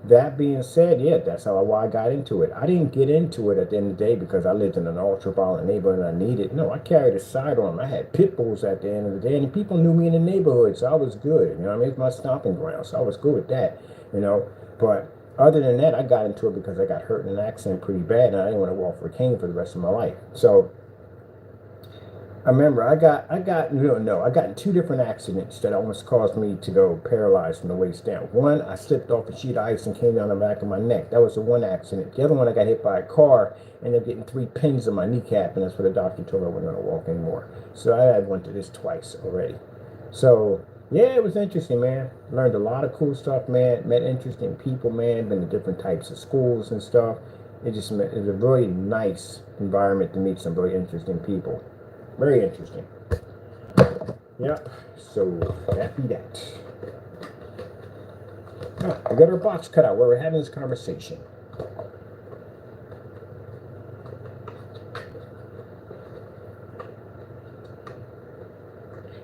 A: that being said, that's why I got into it. I didn't get into it at the end of the day because I lived in an ultra-violent neighborhood and I needed. No, I carried a sidearm. I had pit bulls at the end of the day, and people knew me in the neighborhood, so I was good. I mean, it's my stomping ground, so I was good with that. But other than that, I got into it because I got hurt in an accident pretty bad, and I didn't want to walk for a cane for the rest of my life. So I remember I got I got in two different accidents that almost caused me to go paralyzed from the waist down. One, I slipped off a sheet of ice and came down the back of my neck. That was the one accident. The other one, I got hit by a car and ended up getting 3 pins in my kneecap, and that's what the doctor told me I wasn't going to walk anymore. So I had went through this twice already. So yeah, it was interesting, man. Learned a lot of cool stuff, man. Met interesting people, man. Been to different types of schools and stuff. It was a really nice environment to meet some really interesting people. Very interesting. Yep. So that be that. Oh, we got our box cut out where we're having this conversation.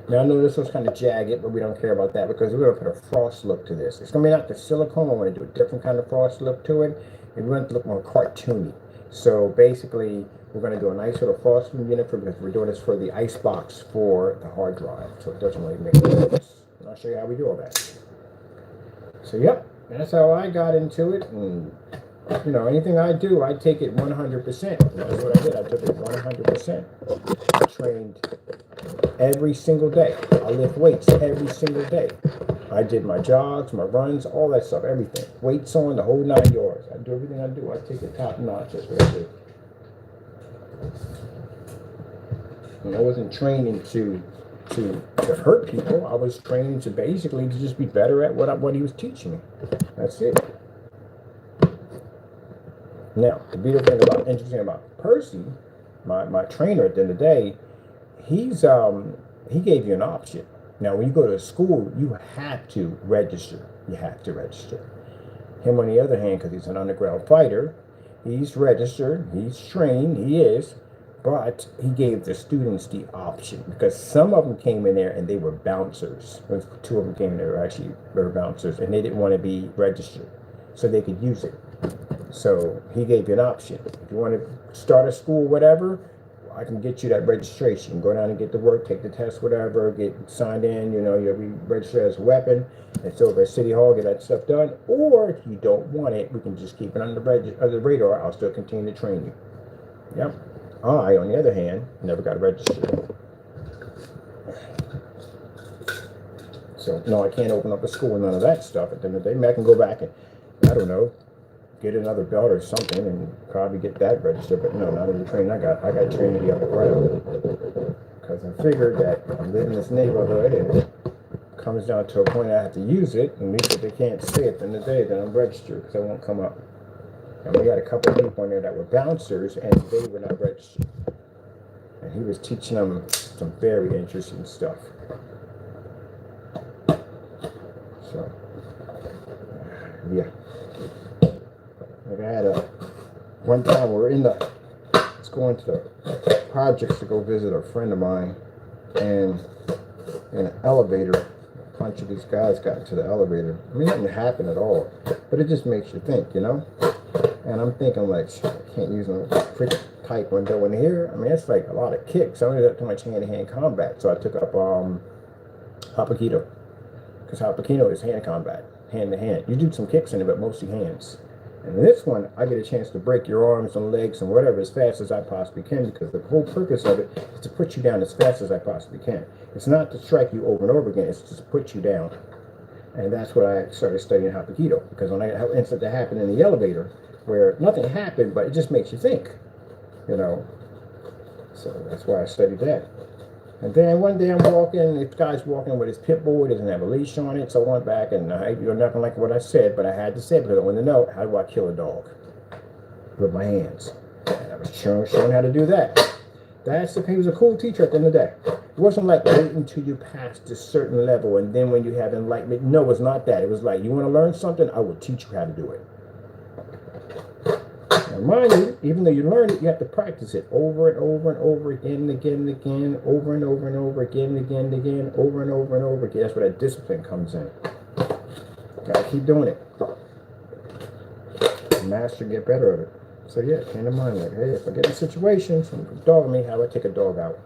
A: Now I know this was kind of jagged, but we don't care about that because we're gonna put a frost look to this. It's gonna be not the silicone. I want to do a different kind of frost look to it, and we want it to look more cartoony. So basically, we're going to do a nice little frosting unit because we're doing this for the ice box for the hard drive, so it doesn't really make a difference. And I'll show you how we do all that. So yep, that's how I got into it, and you know, anything I do, I take it 100%. That's what I did. I took it 100%. I trained every single day. I lift weights every single day. I did my jogs, my runs, all that stuff, everything. Weights on, the whole 9 yards. I do everything I do. I take it top notch. That's what I do. And I wasn't training to hurt people. I was training to basically to just be better at what he was teaching me. That's it. Now, the beautiful thing about, interesting about Percy, my trainer at the end of the day, he gave you an option. Now, when you go to school, you have to register. You have to register. Him, on the other hand, because he's an underground fighter, he's registered, he's trained, he is, but he gave the students the option because some of them came in there and they were bouncers. Two of them came in there were bouncers, and they didn't want to be registered, so they could use it. So he gave you an option. If you want to start a school, whatever, I can get you that registration. Go down and get the work, take the test, whatever, get signed in, you know, you'll be registered as a weapon. It's over at City Hall, get that stuff done. Or if you don't want it, we can just keep it under the radar. I'll still continue to train you. Yep. I, on the other hand, never got registered. So, no, I can't open up a school and none of that stuff. At the end of the day, I can go back and, I don't know, get another belt or something and probably get that registered, but no, not in the training I got. I got trained to be underground because I figured that I live in this neighborhood and it comes down to a point I have to use it, and if they can't see it at the end of the day, then I'm registered because I won't come up. And we had a couple of people in there that were bouncers and they were not registered. And he was teaching them some very interesting stuff. So, yeah. Like I had one time we were let's go into the projects to go visit a friend of mine, and in an elevator, a bunch of these guys got into the elevator. I mean, nothing happened at all, but it just makes you think, you know? And I'm thinking, like, I can't use no quick taekwondo in here. I mean, it's like a lot of kicks. I only got too much hand-to-hand combat, so I took up Hapkido, because Hapkido is hand combat, hand-to-hand. You do some kicks in it, but mostly hands. And in this one, I get a chance to break your arms and legs and whatever as fast as I possibly can, because the whole purpose of it is to put you down as fast as I possibly can. It's not to strike you over and over again, it's just to put you down. And that's what I started studying Hapkido, because when I had an incident that happened in the elevator, where nothing happened, but it just makes you think, you know. So that's why I studied that. And then one day I'm walking, this guy's walking with his pit bull, he doesn't have a leash on it, so I went back and you're not gonna like what I said, but I had to say it because I wanted to know, how do I kill a dog? With my hands. And I was showing how to do that. He was a cool teacher at the end of the day. It wasn't like wait until you passed a certain level and then when you have enlightenment. No, it's not that. It was like, you want to learn something? I will teach you how to do it. Now, mind you, even though you learn it, you have to practice it over and over and over again and again and again, over and over and over again and again and again, over and over and over again. That's where that discipline comes in. Gotta keep doing it. Master, get better at it. So yeah, keep in mind, like, hey, if I get in a situation, someone dog me, how do I take a dog out?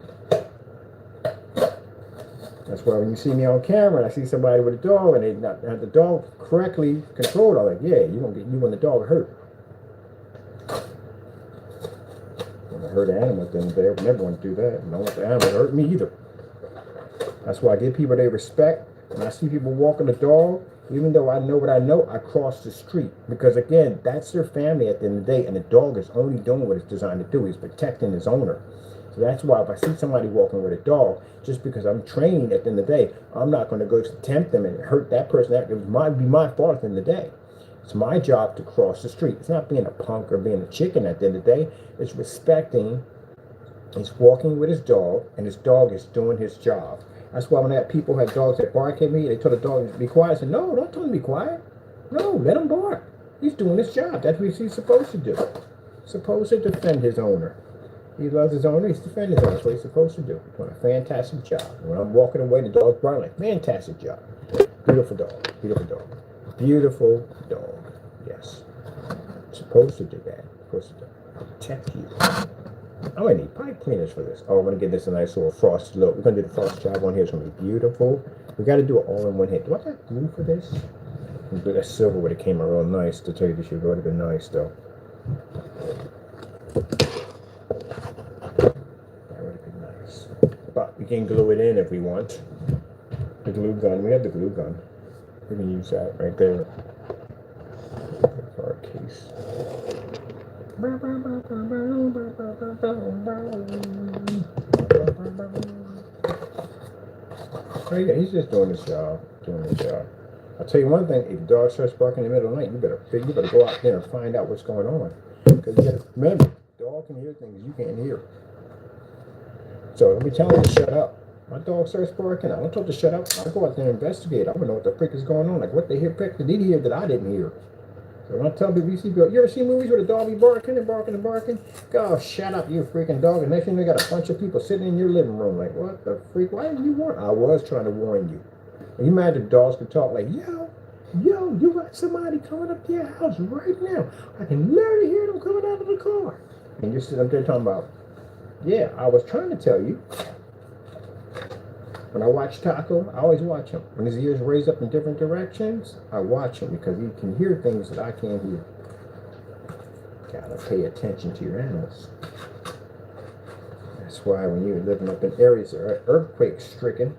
A: That's why when you see me on camera and I see somebody with a dog and they not have the dog correctly controlled, I'm like, yeah, you want the dog hurt. hurt an animal at the end of the day. I would never want to do that. I don't want the animal to hurt me either. That's why I give people their respect. When I see people walking a dog, even though I know what I know, I cross the street. Because again, that's their family at the end of the day, and the dog is only doing what it's designed to do. He's protecting his owner. So that's why if I see somebody walking with a dog, just because I'm trained at the end of the day, I'm not going to go tempt them and hurt that person. It would be my fault at the end of the day. It's my job to cross the street. It's not being a punk or being a chicken at the end of the day. It's respecting. He's walking with his dog, and his dog is doing his job. That's why when I had people had dogs that bark at me, they told the dog to be quiet. I said, no, don't tell him to be quiet. No, let him bark. He's doing his job. That's what he's supposed to do. He's supposed to defend his owner. He loves his owner. He's defending his owner. That's what he's supposed to do. He's doing a fantastic job. When I'm walking away, the dog's barking. Fantastic job. Beautiful dog. Beautiful dog. Beautiful dog. Yes. Supposed to do that. Supposed to do. Protect you. I'm gonna need pipe cleaners for this. Oh, I'm gonna give this a nice little frosted look. We're gonna do the frost job on here. It's gonna be beautiful. We gotta do it all in one hit. Do I got glue for this? Do that silver would have came out real nice. To tell you the truth, it would have been nice though. That would have been nice. But we can glue it in if we want. The glue gun. We have the glue gun. We can use that right there. For our case. Oh yeah, he's just doing his job. I'll tell you one thing: if the dog starts barking in the middle of the night, you better go out there and find out what's going on. Because you gotta remember, the dog can hear things you can't hear. So don't be telling him to shut up. My dog starts barking. I don't tell him to shut up. I go out there and investigate. I want to know what the frick is going on. Like what the heck did he hear that I didn't hear? So when I tell people, you ever see movies where the dog be barking and barking and barking? Go, shut up, you freaking dog. And next thing you got a bunch of people sitting in your living room like, what the freak? Why didn't you warn? I was trying to warn you. And you mad that dogs can talk like, yo, you got somebody coming up to your house right now. I can literally hear them coming out of the car. And you're sitting up there talking about, yeah, I was trying to tell you. When I watch Taco, I always watch him. When his ears raise up in different directions, I watch him because he can hear things that I can't hear. Gotta pay attention to your animals. That's why when you're living up in areas that are earthquake stricken,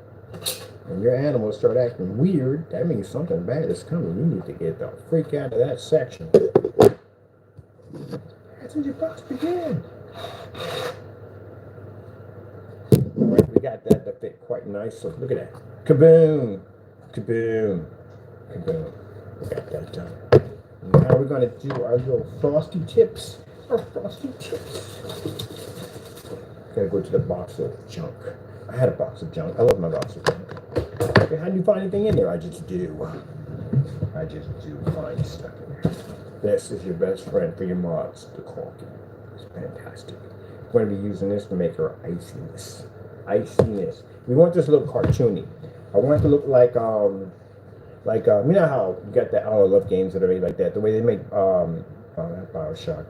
A: and your animals start acting weird, that means something bad is coming. You need to get the freak out of that section. That's when your box begin. We got that to fit quite nice. So look at that. Kaboom! Kaboom! Kaboom. We got that done. Now we're going to do our little frosty tips. Our frosty tips. Gotta go to the box of junk. I had a box of junk. I love my box of junk. Okay, how do you find anything in there? I just do. I just do find stuff in there. This is your best friend for your mods, the corky. It's fantastic. We're going to be using this to make our iciness. Iciness. We want this to look cartoony. I want it to look like you know how you got that, I love games that are made like that. The way they make not Bioshock,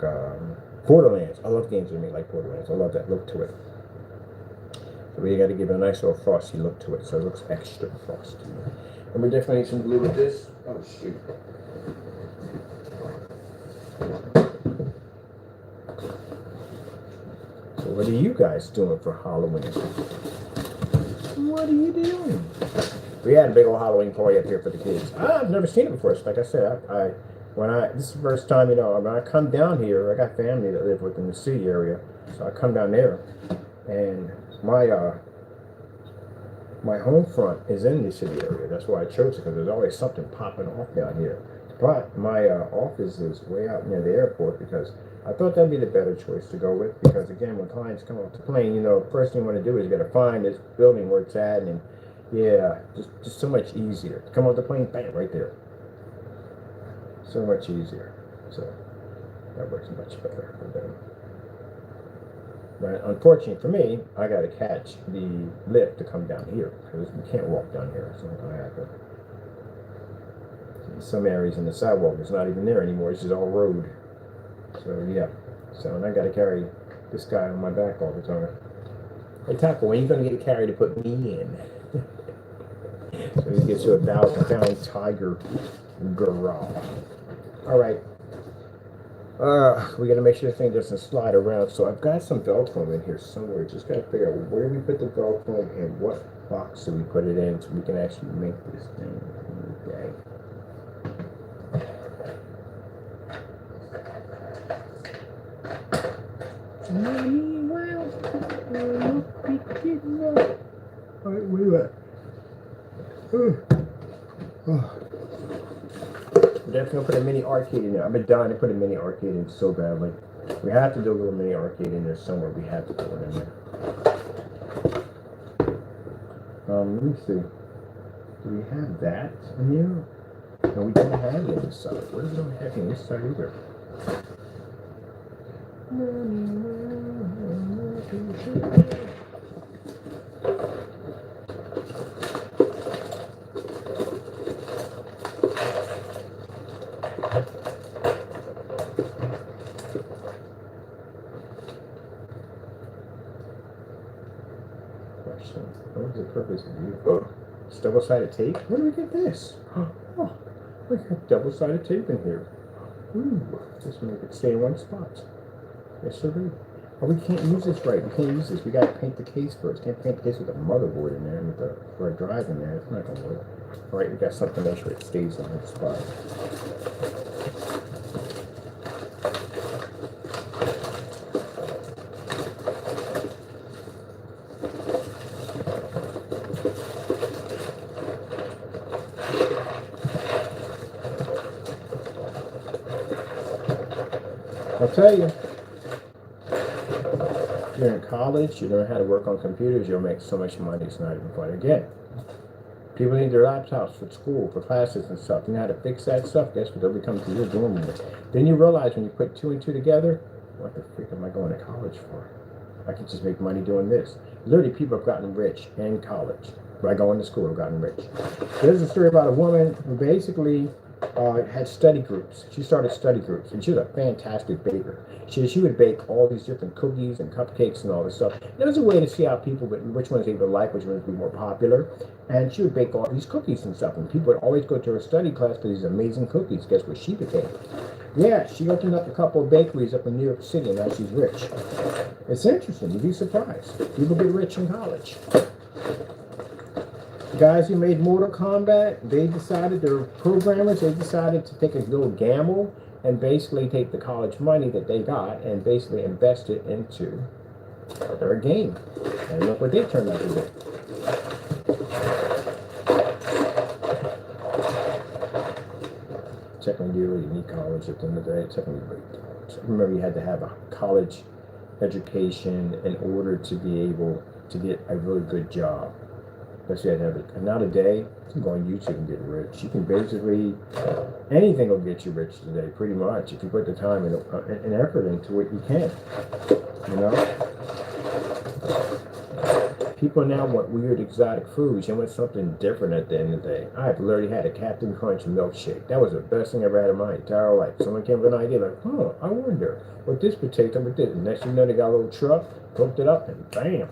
A: Borderlands. I love games that are made like Borderlands. I love that look to it. So we got to give it a nice little frosty look to it, so it looks extra frosty. And we definitely need some glue with this. Oh shoot. So what are you guys doing for Halloween? What are you doing? We had a big old Halloween party up here for the kids. I've never seen it before. So like I said, this is the first time, when I come down here, I got family that live within the city area. So I come down there, and my home front is in the city area. That's why I chose it, because there's always something popping off down here. But my office is way out near the airport, because I thought that'd be the better choice to go with, because again, when clients come off the plane, first thing you want to do is you got to find this building where it's at, and yeah, just so much easier. Come off the plane, bam, right there. So much easier. So that works much better for them. But unfortunately for me, I got to catch the lift to come down here, because we can't walk down here. It's not going to happen. In some areas in the sidewalk, it's not even there anymore. It's just all road. So yeah. So and I got to carry this guy on my back all the time. Hey Taco, when are you going to get a carry to put me in? So he gets you a 1,000-pound tiger gorilla. All right. We gotta make sure the thing doesn't slide around. So I've got some Velcro in here somewhere. Just gotta figure out where we put the Velcro and what box do we put it in so we can actually make this thing. Okay. Alright, where you at? Definitely gonna put a mini arcade in there. I've been dying to put a mini arcade in so badly. We have to do a little mini arcade in there somewhere. We have to put it in there. Let me see. Do we have that in here? No, we don't have it in this side. What do we don't have in this side either? Question. What is the purpose of you? Oh, it's double-sided tape? Where do we get this? Oh, we got double-sided tape in here. Ooh, just make it stay in one spot. Yes, sir. Oh, we can't use this right. We can't use this. We gotta paint the case first. Can't paint the case with a motherboard in there and with the for a drive in there. It's not gonna work. All right, we got something to make sure it stays in that spot. I'll tell you, you're in college, you learn how to work on computers, you'll make so much money, it's not even funny. Again, people need their laptops for school, for classes and stuff. You know how to fix that stuff? Guess what? They'll be coming to your dorm room. Then you realize when you put two and two together, what the freak am I going to college for? I can just make money doing this. Literally, people have gotten rich in college. By going to school, have gotten rich. There's a story about a woman who basically had study groups. She started study groups, and she was a fantastic baker. She would bake all these different cookies and cupcakes and all this stuff. There was a way to see how people, which ones they would like, which ones would be more popular. And she would bake all these cookies and stuff, and people would always go to her study class for these amazing cookies. Guess what she became? Yeah, she opened up a couple of bakeries up in New York City, and now she's rich. It's interesting. You'd be surprised. People get rich in college. Guys who made Mortal Kombat, they were programmers, they decided to take a little gamble and basically take the college money that they got and basically invest it into their game. And look what they turned out to do. Technically, you really need college at the end of the day. Technically, remember, you had to have a college education in order to be able to get a really good job. That's you had to have it. And now today, you can go on YouTube and get rich. You can basically, anything will get you rich today, pretty much. If you put the time and effort into it, you can. You know? People now want weird exotic foods. They want something different at the end of the day. I've literally had a Captain Crunch milkshake. That was the best thing I ever had in my entire life. Someone came with an idea like, I wonder what this would take them with this. And next thing you know, they got a little truck, hooked it up, and bam.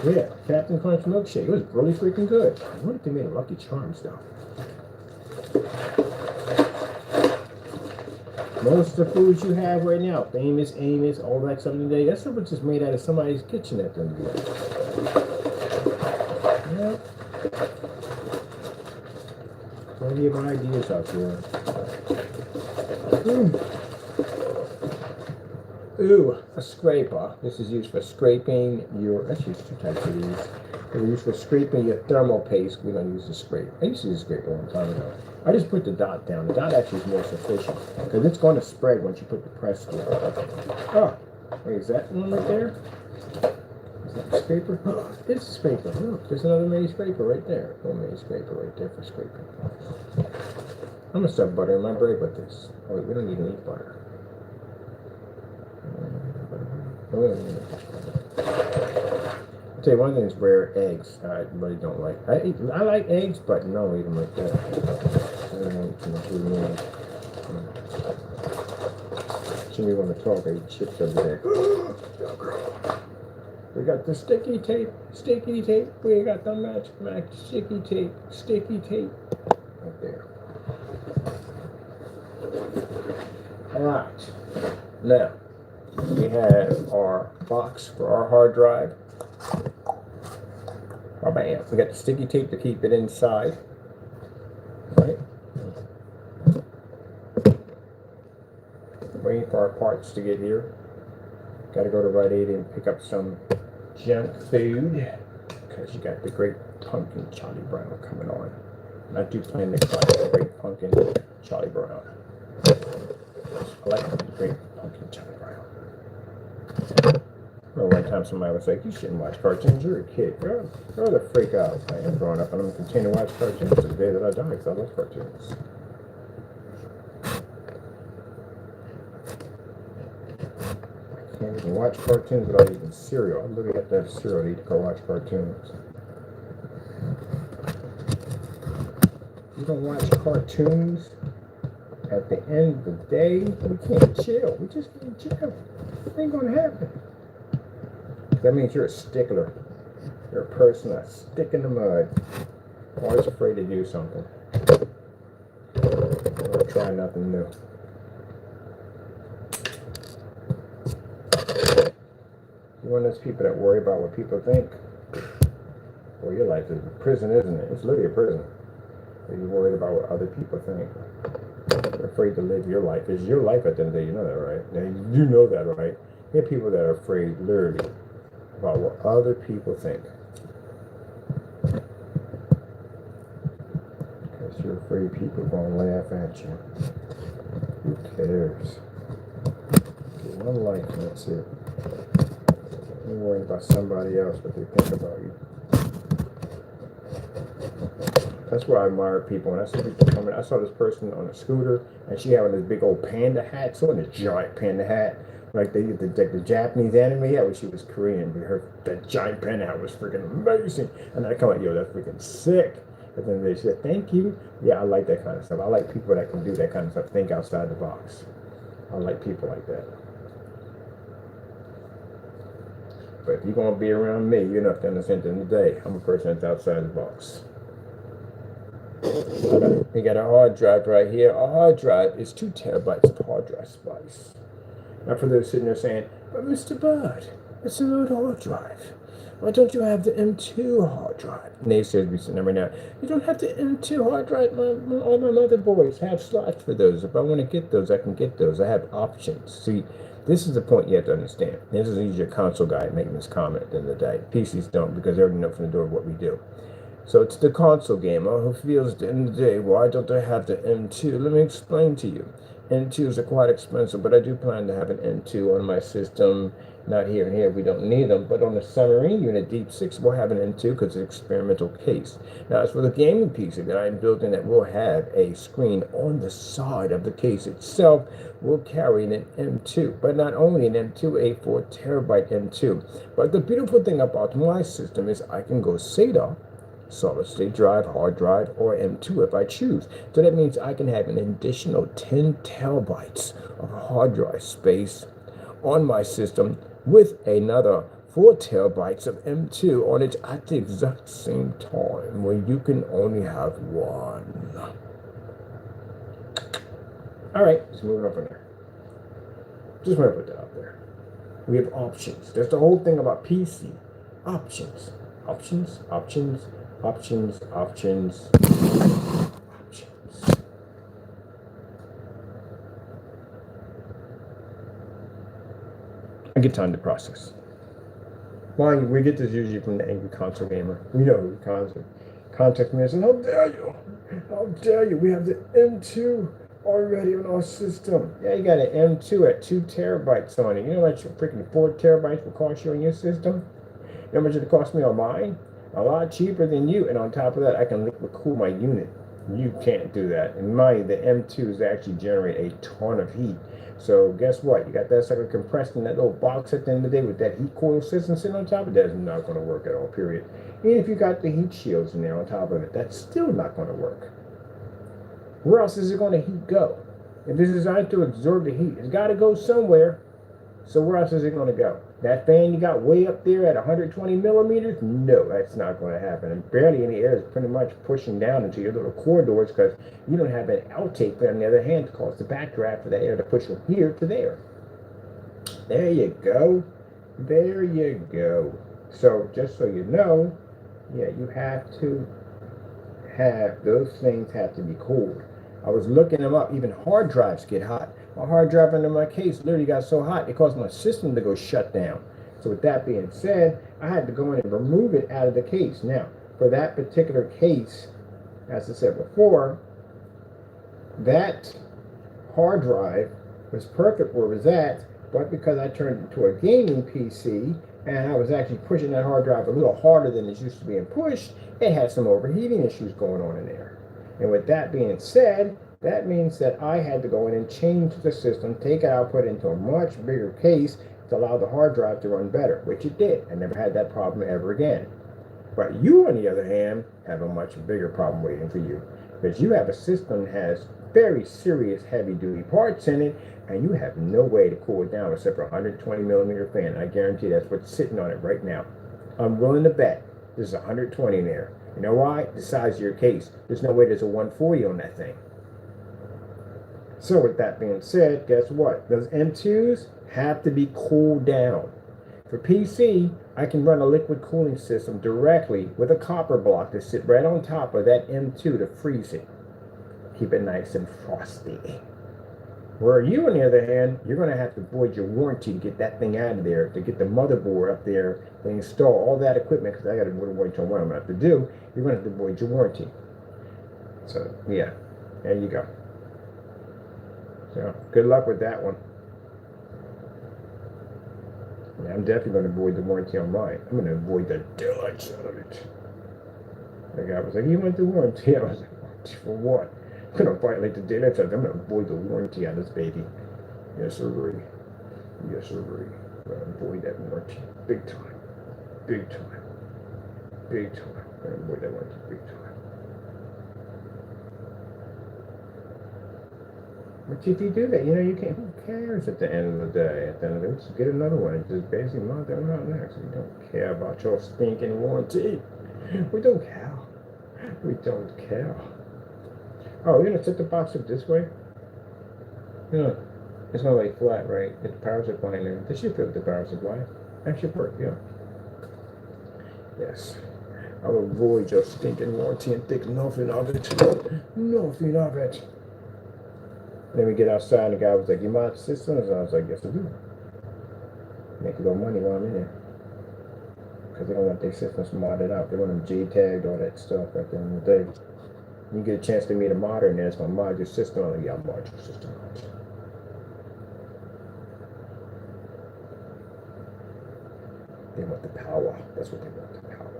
A: Yeah, Captain Crunch milkshake. It was really freaking good. I wonder if they made a Lucky Charms now. Most of the foods you have right now, Famous Amos, all that stuff today, that stuff was just made out of somebody's kitchen at the end of the day. Yeah. Plenty of ideas out there. Ooh, a scraper. This is used for scraping your, actually there's two types of these. They're used for scraping your thermal paste. We don't use the scrape. I used to use a scraper a long time ago. I just put the dot down. The dot actually is more sufficient because it's going to spread once you put the press down. Oh, wait, is that one right there? Is that a scraper? Oh, it's a scraper. Look, there's another mini scraper right there. A little mini scraper right there for scraping. I'm gonna start buttering my bread with this. Oh, wait, we don't need any butter. I'll tell you one thing is rare eggs. I really don't like. I like eggs, but no, eat them like that. Jimmy want to talk. I eat chips every day. We got the sticky tape. We got the match sticky tape. Right there. Alright. Now, we have our box for our hard drive. Oh, bam. We got the sticky tape to keep it inside. Right? Waiting for our parts to get here. Gotta go to Rite Aid and pick up some junk food. Because you got the Great Pumpkin Charlie Brown coming on. And I do plan to try the Great Pumpkin Charlie Brown. I like the Great Pumpkin Charlie Brown. Well, one time somebody was like, you shouldn't watch cartoons, you're a kid. Grow the freak out. I am growing up and I'm going to continue to watch cartoons to the day that I die because I love cartoons. I can't even watch cartoons without eating cereal. I literally have to have cereal to eat to go watch cartoons. You don't watch cartoons, at the end of the day, we can't chill. We just can't chill. It ain't going to happen. That means you're a stickler. You're a person that's stick in the mud. Always afraid to do something. Or try nothing new. You're one of those people that worry about what people think. Well, your life is a prison, isn't it? It's literally a prison. You're worried about what other people think. You're afraid to live your life. It's your life at the end of the day. You know that, right? Now, you know that, right? There are people that are afraid, literally, about what other people think. Because you're afraid people are going to laugh at you. Who cares? Get one life and that's it. You're worried about somebody else, what they think about you. That's why I admire people. When I see people coming, I saw this person on a scooter, and she having this big old panda hat, so in a giant panda hat, like the Japanese anime hat, when she was Korean, but that giant panda hat was freaking amazing. And I come like, yo, that's freaking sick. But then they said, thank you. Yeah, I like that kind of stuff. I like people that can do that kind of stuff, think outside the box. I like people like that. But if you're going to be around me, you're not going to understand at the end of the day, I'm a person that's outside the box. We got a hard drive right here. Our hard drive is 2 terabytes of hard drive space. Now for those sitting there saying, but Mr. Bird, it's an old hard drive. Why don't you have the M2 hard drive? Naysayers be sitting there right now. You don't have the M2 hard drive. All my other boys have slots for those. If I want to get those, I can get those. I have options. See, this is the point you have to understand. This is usually a console guy making this comment at the end of the day. PCs don't, because they already know from the door what we do. So it's the console gamer who feels at the end of the day, why don't I have the M2? Let me explain to you. M2s are quite expensive, but I do plan to have an M2 on my system. Not here and here, we don't need them. But on the submarine unit, Deep 6, we'll have an M2 because it's an experimental case. Now, as for the gaming PC that I'm building that will have a screen on the side of the case itself, will carry an M2. But not only an M2, a 4 terabyte M2. But the beautiful thing about my system is I can go SATA, solid state drive, hard drive, or M2 if I choose. So that means I can have an additional 10 terabytes of hard drive space on my system with another 4 terabytes of M2 on it at the exact same time, where you can only have one. Alright, let's move it up from there. Just want to put that out there. We have options. That's the whole thing about PC. Options. Options, options, options, options, options. I get time to process. Why we get this usually from the angry console gamer. We know who contact me and say, how dare you? How dare you? We have the M2 already on our system. Yeah, you got an M2 at 2 terabytes on it. You know what your freaking 4 terabytes will cost you on your system? You know how much it cost me on mine? A lot cheaper than you, and on top of that, I can liquid cool my unit. You can't do that. And mind, the M2s actually generate a ton of heat. So guess what? You got that sucker compressed in that little box at the end of the day with that heat coil system sitting on top of that. Is not going to work at all, period. Even if you got the heat shields in there on top of it, that's still not going to work. Where else is it going to heat go? If it's designed to absorb the heat, it's got to go somewhere. So where else is it going to go? That fan you got way up there at 120 millimeters? No, that's not going to happen. And barely any air is pretty much pushing down into your little corridors because you don't have an outtake. But on the other hand, to cause the backdraft for the air to push from here to there. There you go. There you go. So just so you know, yeah, you have to have, those things have to be cooled. I was looking them up. Even hard drives get hot. My hard drive under my case literally got so hot it caused my system to go shut down. So with that being said, I had to go in and remove it out of the case. Now, for that particular case, as I said before, that hard drive was perfect where it was at, but because I turned it into a gaming PC and I was actually pushing that hard drive a little harder than it used to being pushed, it had some overheating issues going on in there. And with that being said, that means that I had to go in and change the system, take it out, put it into a much bigger case to allow the hard drive to run better, which it did. I never had that problem ever again. But you, on the other hand, have a much bigger problem waiting for you, because you have a system that has very serious heavy-duty parts in it, and you have no way to cool it down except for a 120 millimeter fan. I guarantee that's what's sitting on it right now. I'm willing to bet there's 120 in there. You know why? The size of your case. There's no way there's a 140 on that thing. So with that being said, guess what? Those M2s have to be cooled down. For PC, I can run a liquid cooling system directly with a copper block to sit right on top of that M2 to freeze it. Keep it nice and frosty. Where you, on the other hand, you're going to have to void your warranty to get that thing out of there, to get the motherboard up there, to install all that equipment, because I got to wait till what I'm going to have to do. You're going to have to void your warranty. So, yeah, there you go. So, good luck with that one. Yeah, I'm definitely going to void the warranty on mine. I'm going to avoid the daylights out of it. The guy was like, you want the warranty? I was like, warranty for what? I'm going to violate the daylights out of it. I'm going to avoid the warranty on this baby. Yes, sir. Yes, sir. I'm going to avoid that warranty. Big time. Big time. Big time. I'm going to avoid that warranty big time. But if you do that, you know, you can't, who cares at the end of the day? At the end of the day, just get another one and just basically mount them out next. We don't care about your stinking warranty. We don't care. We don't care. Oh, you're gonna set the box up this way? No, it's not like flat, right? It's the power supply in there. This should fit the power supply. That should work, yeah. Yes. I will avoid your stinking warranty and think nothing of it. Nothing of it. Then we get outside and the guy was like, you mod systems? And I was like, yes I do. Make a little money while I'm in there. Because they don't want their systems modded out. They want them J-tagged, all that stuff at the end of the day. You get a chance to meet a modder and that's gonna mod your system. I'm like, yeah, I'll mod your system. They want the power. That's what they want, the power.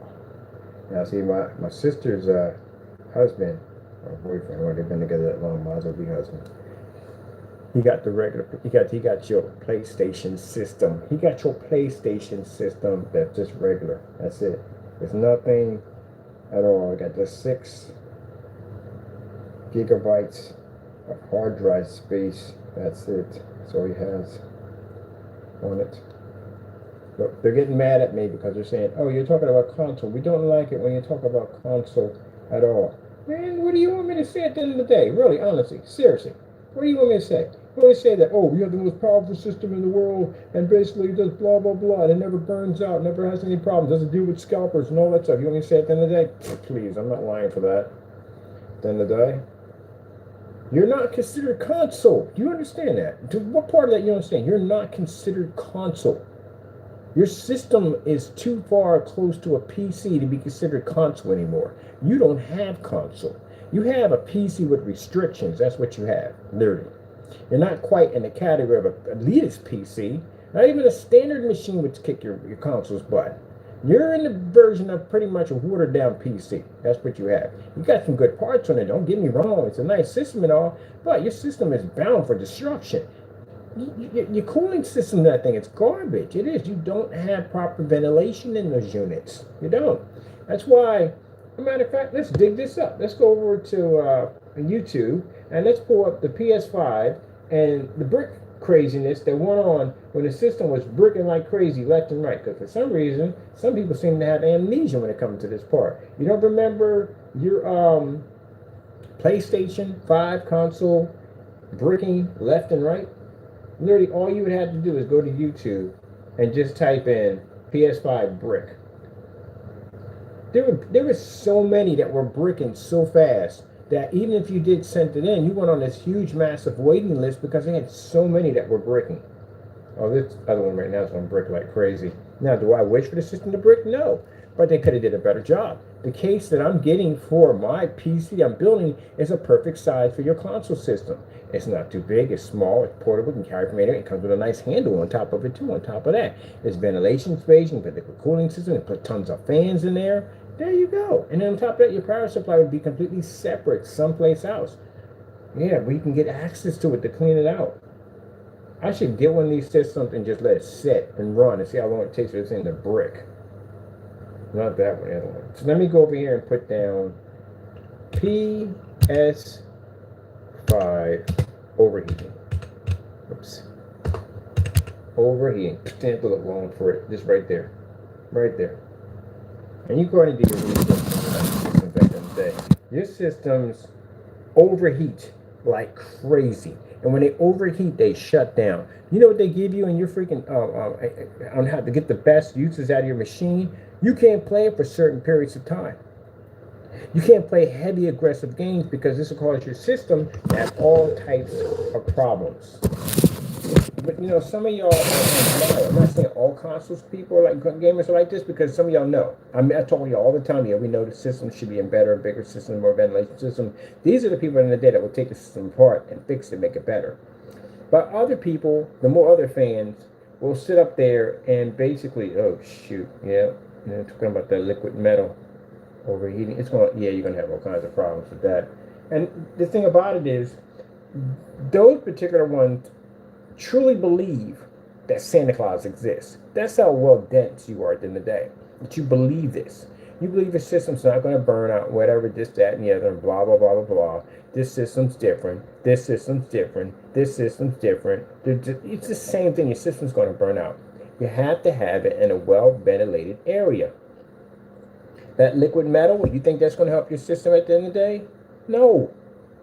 A: Now see, my sister's husband, or boyfriend, or they've been together that long, might as well be husband. He got the regular, he got your PlayStation system. He got your PlayStation system that's just regular. That's it. There's nothing at all. I got the 6 gigabytes of hard drive space. That's it. That's all he has on it. But they're getting mad at me because they're saying, oh, you're talking about console. We don't like it when you talk about console at all. Man, what do you want me to say at the end of the day? Really, honestly, seriously. What do you want me to say? You want me to say that, oh, we have the most powerful system in the world, and basically it does blah, blah, blah, and it never burns out, never has any problems, doesn't deal with scalpers and all that stuff. You want me to say at the end of the day? Please, I'm not lying for that. At the end of the day, you're not considered console. Do you understand that? To what part of that you understand? You're not considered console. Your system is too far close to a PC to be considered console anymore. You don't have console. You have a PC with restrictions. That's what you have, literally. You're not quite in the category of an elitist PC. Not even a standard machine would kick your console's butt. You're in the version of pretty much a watered down PC. That's what you have. You got some good parts on it. Don't get me wrong. It's a nice system and all, but your system is bound for destruction. Your cooling system, that thing, it's garbage. It is. You don't have proper ventilation in those units. You don't. That's why, as a matter of fact, let's dig this up. Let's go over to YouTube and let's pull up the PS5 and the brick craziness that went on when the system was bricking like crazy left and right. Because for some reason, some people seem to have amnesia when it comes to this part. You don't remember your PlayStation 5 console bricking left and right? Literally, all you would have to do is go to YouTube and just type in PS5 brick. There were so many that were bricking so fast that even if you did send it in, you went on this huge, massive waiting list because they had so many that were bricking. Oh, this other one right now is going to brick like crazy. Now, do I wish for the system to brick? No, but they could have did a better job. The case that I'm getting for my PC I'm building is a perfect size for your console system. It's not too big, it's small, it's portable, you can carry from anywhere. It comes with a nice handle on top of it too. On top of that, there's ventilation space, you can put the cooling system, you can put tons of fans in there. There you go. And then on top of that, your power supply would be completely separate someplace else. Yeah, but you can get access to it to clean it out. I should get one of these systems and just let it sit and run and see how long it takes for this thing to brick. Not that one, the other one. So let me go over here and put down PS5 overheating. Oops. Overheating. Stand to look long for it. Just right there. Right there. And you go ahead and do your research back in the day. Your systems overheat like crazy. And when they overheat, they shut down. You know what they give you in your freaking on how to get the best uses out of your machine? You can't play it for certain periods of time. You can't play heavy aggressive games because this will cause your system to have all types of problems. But you know, some of y'all, I'm not saying all consoles people are like gamers are like this because some of y'all know. I told y'all all the time, yeah, we know the system should be in better and bigger system, more ventilation system. These are the people in the day that will take the system apart and fix it, make it better. But other people, the more other fans, will sit up there and basically, oh shoot, yeah, talking about the liquid metal overheating. You're gonna have all kinds of problems with that. And the thing about it is, those particular ones truly believe that Santa Claus exists. That's how well dense you are at the end of the day. That you believe this. You believe the system's not going to burn out, whatever, this, that, and the other, and blah, blah, blah, blah, blah. This system's different. This system's different. This system's different. It's the same thing. Your system's going to burn out. You have to have it in a well-ventilated area. That liquid metal, you think that's going to help your system at the end of the day? No.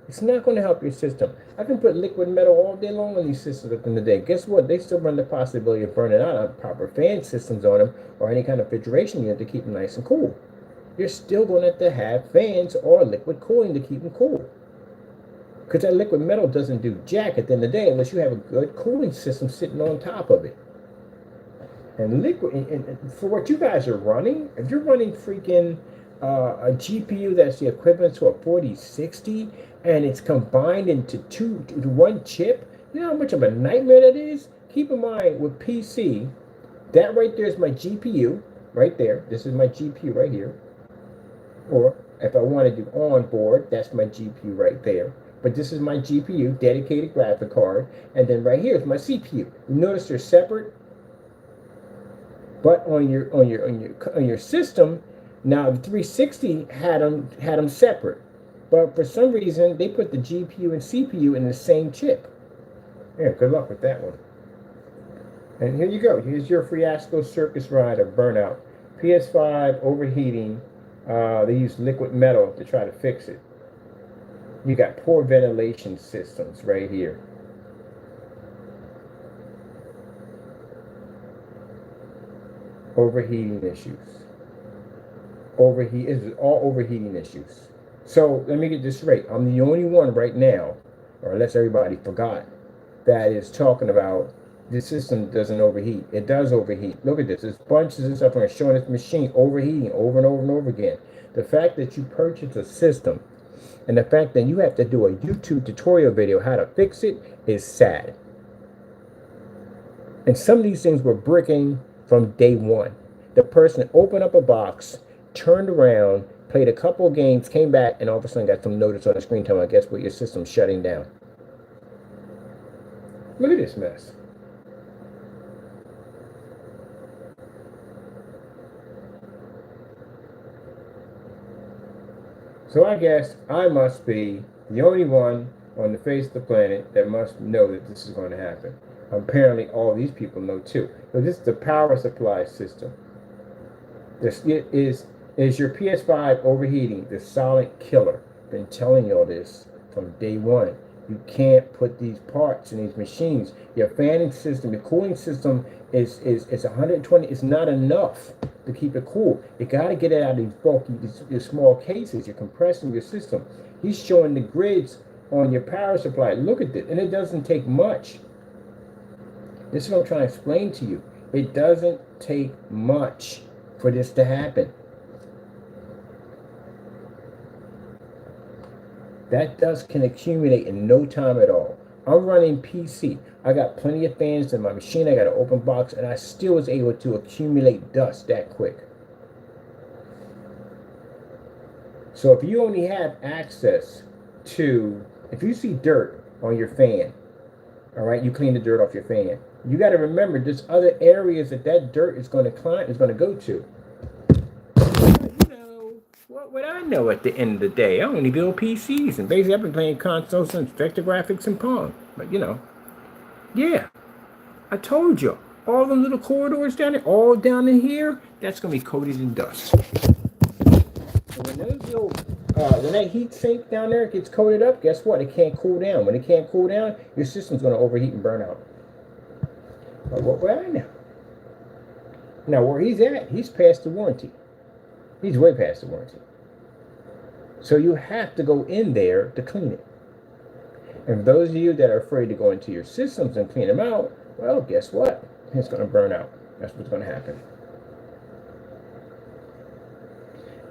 A: It's not going to help your system. I can put liquid metal all day long on these systems at the end of the day. Guess what? They still run the possibility of burning out proper fan systems on them or any kind of refrigeration unit to keep them nice and cool. You're still going to have to have fans or liquid cooling to keep them cool. Because that liquid metal doesn't do jack at the end of the day unless you have a good cooling system sitting on top of it. And liquid, and for what you guys are running, if you're running freaking a GPU that's the equivalent to a 4060 and it's combined into one chip, you know how much of a nightmare that is? Keep in mind with PC, that right there is my GPU right there. This is my GPU right here. Or if I want to do onboard, that's my GPU right there. But this is my GPU, dedicated graphic card, and then right here is my CPU. You notice they're separate, but on your system, now the 360 had them separate, but for some reason they put the GPU and CPU in the same chip. Yeah, good luck with that one. And here you go. Here's your Fiasco Circus Ride of burnout. PS5 overheating. They use liquid metal to try to fix it. You got poor ventilation systems right here. Overheating issues. This is all overheating issues. So let me get this straight. I'm the only one right now, or unless everybody forgot, that is talking about this system doesn't overheat. It does overheat. Look at this. There's bunches of stuff I'm showing this machine overheating over and over and over again. The fact that you purchase a system and the fact that you have to do a YouTube tutorial video how to fix it is sad. And some of these things were bricking from day one. The person opened up a box, turned around, played a couple of games, came back, and all of a sudden got some notice on the screen telling, guess what, your system's shutting down. Look at this mess. So I guess I must be the only one on the face of the planet that must know that this is going to happen. Apparently, all these people know too. So this is the power supply system. This is your PS5 overheating, the silent killer. Been telling y'all this from day one. You can't put these parts in these machines. Your fanning system, your cooling system is 120. It's not enough to keep it cool. You got to get it out of these bulky, these small cases. You're compressing your system. He's showing the grids on your power supply. Look at this, and it doesn't take much. This is what I'm trying to explain to you. It doesn't take much for this to happen. That dust can accumulate in no time at all. I'm running PC. I got plenty of fans in my machine. I got an open box, and I still was able to accumulate dust that quick. So if you only have access to, if you see dirt on your fan, all right, you clean the dirt off your fan. You got to remember there's other areas that dirt is going to climb, is going to go to. You know, what would I know at the end of the day? I only build PCs, and basically I've been playing consoles and vector graphics and Pong. But you know, yeah, I told you, all the little corridors down there, all down in here, that's going to be coated in dust. And when that heat sink down there gets coated up, guess what? It can't cool down. When it can't cool down, your system's going to overheat and burn out. But what would I know? Now, where he's at, he's past the warranty. He's way past the warranty. So you have to go in there to clean it. And for those of you that are afraid to go into your systems and clean them out, well, guess what? It's going to burn out. That's what's going to happen.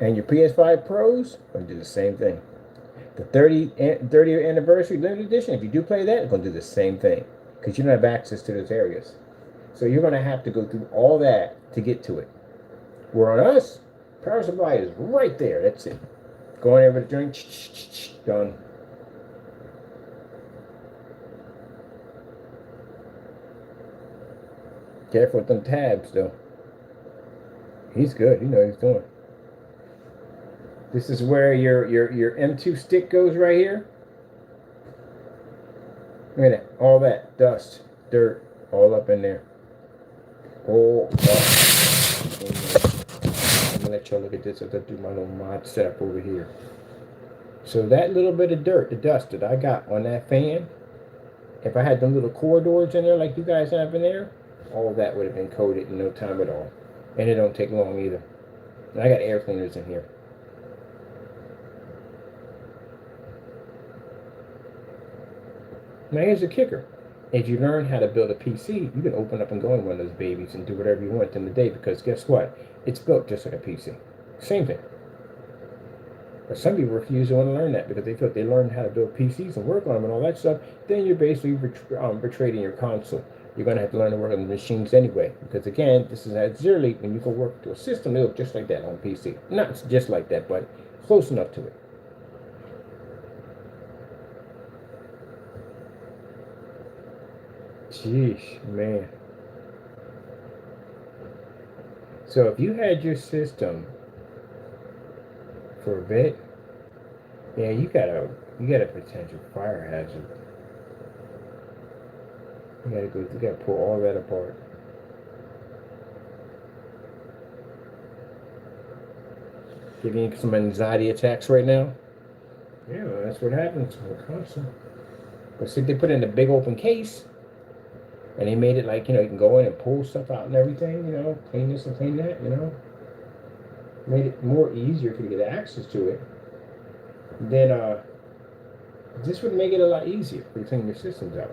A: And your PS5 Pros are going to do the same thing. The 30th anniversary limited edition, if you do play that, it's going to do the same thing. Because you don't have access to those areas. So you're going to have to go through all that to get to it. Where on us, power supply is right there. That's it. Going over the drink, done. Careful with them tabs, though. He's good. He knows what he's doing. This is where your M2 stick goes right here. Look at that. All that dust, dirt, all up in there. All up. I'm going to let y'all look at this as I do my little mod setup over here. So that little bit of dirt, the dust that I got on that fan, if I had them little corridors in there like you guys have in there, all of that would have been coated in no time at all. And it don't take long either. And I got air cleaners in here. Now here's the kicker. If you learn how to build a PC, you can open up and go in one of those babies and do whatever you want in the day, because guess what? It's built just like a PC. Same thing. But some people refuse to want to learn that because they feel if they learn how to build PCs and work on them and all that stuff, then you're basically retrading your console. You're going to have to learn to work on the machines anyway. Because again, this is at Zero Leap, when you go work to a system, it'll look just like that on PC. Not just like that, but close enough to it. Jeez, man. So if you had your system for a bit, yeah, you got a potential fire hazard. You gotta pull all that apart. Giving you some anxiety attacks right now? Yeah, well, that's what happens with a console. But see, they put it in a big open case. And they made it like, you can go in and pull stuff out and everything, clean this and clean that, Made it more easier for you to get access to it. Then, this would make it a lot easier for you to clean your systems out.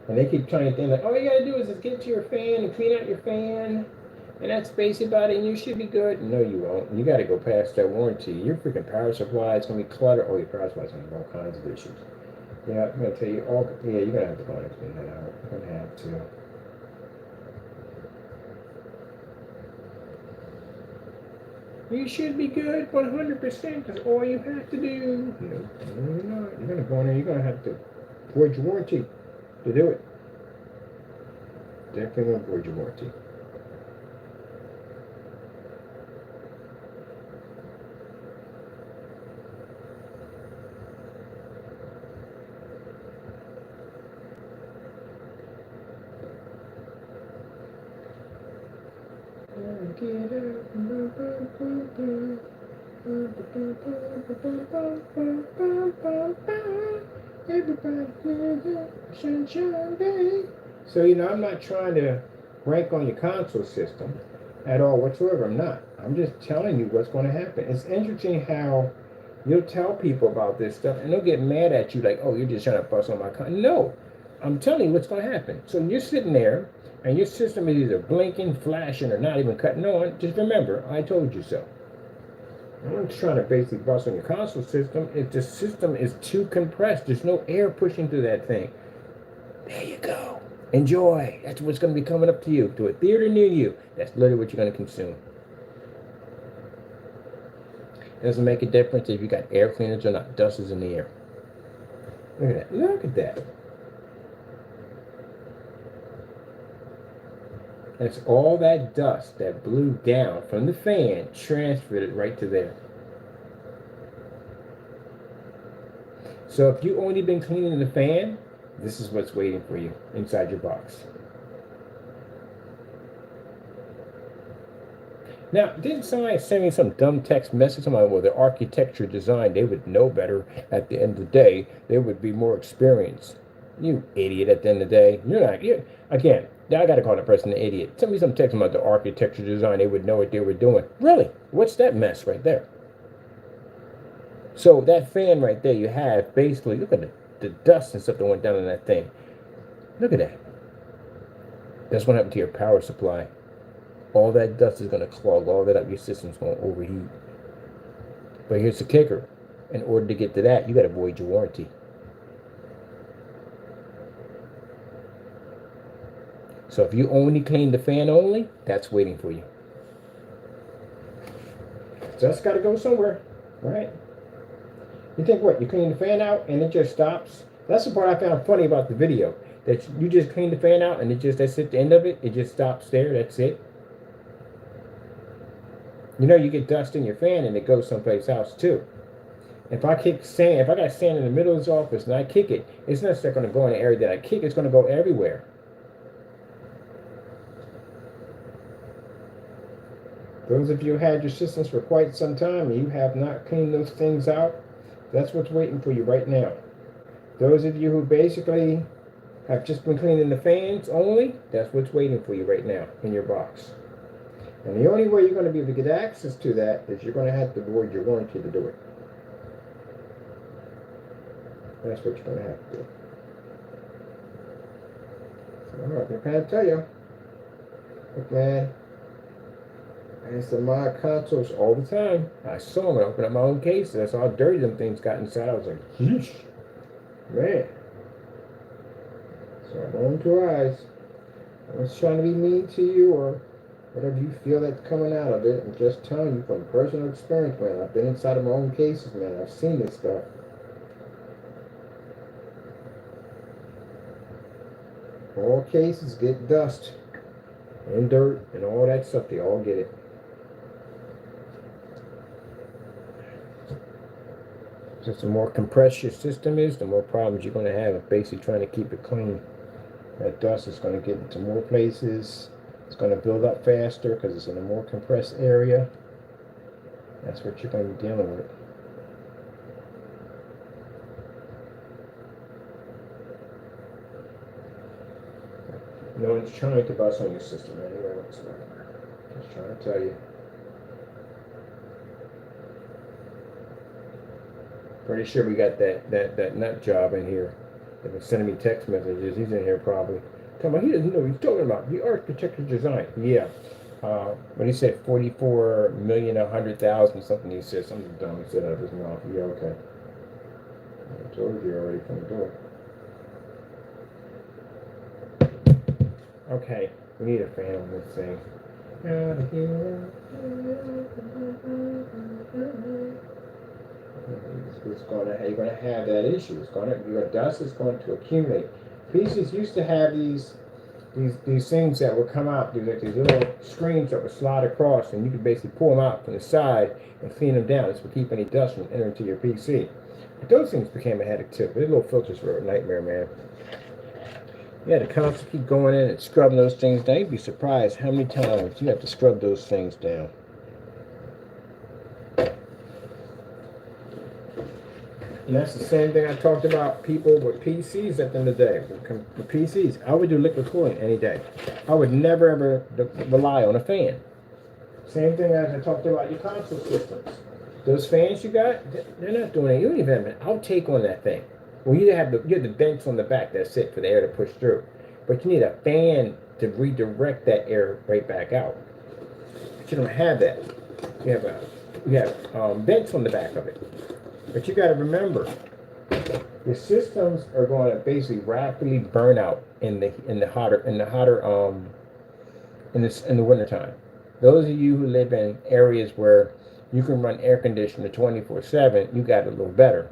A: And they keep trying to think like, all you gotta do is just get to your fan and clean out your fan. And that's basically about it, and you should be good. No, you won't. You gotta go past that warranty. Your freaking power supply is gonna be cluttered. Oh, your power supply is gonna have all kinds of issues. Yeah, I'm going to tell you all. Yeah, you're going to have to go and clean that out. You're going to have to. You should be good 100%. That's all you have to do. No, you're not. You're going to go in there. You're going to have to void your warranty to do it. Definitely going to void your warranty. it up. Everybody, sunshine day. So, I'm not trying to rank on your console system at all whatsoever. I'm not. I'm just telling you what's going to happen. It's interesting how you'll tell people about this stuff and they'll get mad at you like, oh, you're just trying to bust on my console. No, I'm telling you what's going to happen. So you're sitting there and your system is either blinking, flashing, or not even cutting on. Just remember, I told you so. I'm not trying to basically bust on your console system. If the system is too compressed, there's no air pushing through that thing. There you go. Enjoy. That's what's going to be coming up to you, to a theater near you. That's literally what you're going to consume. It doesn't make a difference if you got air cleaners or not. Dust is in the air. Look at that. Look at that. That's all that dust that blew down from the fan transferred it right to there. So if you've only been cleaning the fan, this is what's waiting for you inside your box. Now, didn't somebody send me some dumb text message about, well, the architecture design, they would know better at the end of the day. They would be more experienced. You idiot, at the end of the day. Again, I got to call that person an idiot. Send me some text about the architecture design. They would know what they were doing. Really? What's that mess right there? So that fan right there you have, basically, look at the dust and stuff that went down in that thing. Look at that. That's what happened to your power supply. All that dust is going to clog all that up. Your system's going to overheat. But here's the kicker. In order to get to that, you got to void your warranty. So if you only clean the fan only, that's waiting for you. Just got to go somewhere, right? You think what? You clean the fan out and it just stops? That's the part I found funny about the video. That you just clean the fan out and that's it, the end of it. It just stops there. That's it. You get dust in your fan and it goes someplace else too. If I got sand in the middle of this office and I kick it, it's not just going to go in the area that I kick. It's going to go everywhere. Those of you who had your systems for quite some time and you have not cleaned those things out, that's what's waiting for you right now. Those of you who basically have just been cleaning the fans only, that's what's waiting for you right now in your box. And the only way you're going to be able to get access to that is you're going to have to void your warranty to do it. That's what you're going to have to do. So, I can't tell you. Look, man. I used to mod consoles all the time. I saw them when I opened up my own cases. I saw how dirty them things got inside. I was like, yeesh. Man. So I'm on two eyes. I'm just trying to be mean to you or whatever you feel that's coming out of it. I'm just telling you from personal experience, man. I've been inside of my own cases, man. I've seen this stuff. All cases get dust and dirt and all that stuff. They all get it. Just the more compressed your system is, the more problems you're going to have of basically trying to keep it clean. That dust is going to get into more places. It's going to build up faster because it's in a more compressed area. That's what you're going to be dealing with. No one's trying to bust on your system anyway whatsoever. Just trying to tell you. Pretty sure we got that nut job in here. They've been sending me text messages. He's in here probably. Tell me, he doesn't know what he's talking about. The architecture design. Yeah. When he said 44,100,000 something, he said something dumb. He said out of his mouth. Yeah, okay. I told you already from the door. Okay, we need a fan on this thing. Out of here. You're going to have that issue. Your dust is going to accumulate. Pieces used to have these things that would come out, these little screens that would slide across, and you could basically pull them out from the side and clean them down. This would keep any dust from entering to your PC. But those things became a headache too. These little filters were a nightmare, man. Yeah, to constantly keep going in and scrubbing those things down. You'd be surprised how many times you have to scrub those things down. And that's the same thing I talked about people with PCs at the end of the day. With PCs, I would do liquid cooling any day. I would never ever rely on a fan. Same thing as I talked about your console systems. Those fans you got, they're not doing it. You don't even have an outtake on that thing. Well, you have the vents on the back, that's it, for the air to push through. But you need a fan to redirect that air right back out. But you don't have that. You have vents on the back of it. But you got to remember, your systems are going to basically rapidly burn out in the hotter in the wintertime. Those of you who live in areas where you can run air conditioner 24/7, you got it a little better.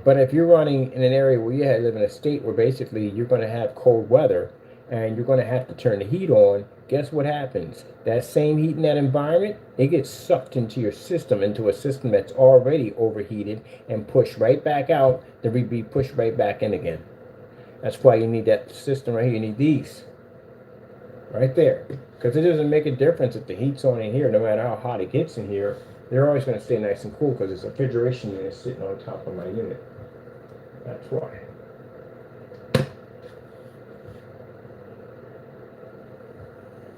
A: But if you're running in an area where you live in a state where basically you're going to have cold weather and you're going to have to turn the heat on, guess what happens? That same heat in that environment, it gets sucked into your system, into a system that's already overheated and pushed right back out to be pushed right back in again. That's why you need that system right here. You need these right there. Because it doesn't make a difference if the heat's on in here, no matter how hot it gets in here, they're always going to stay nice and cool because it's a refrigeration unit sitting on top of my unit. That's why.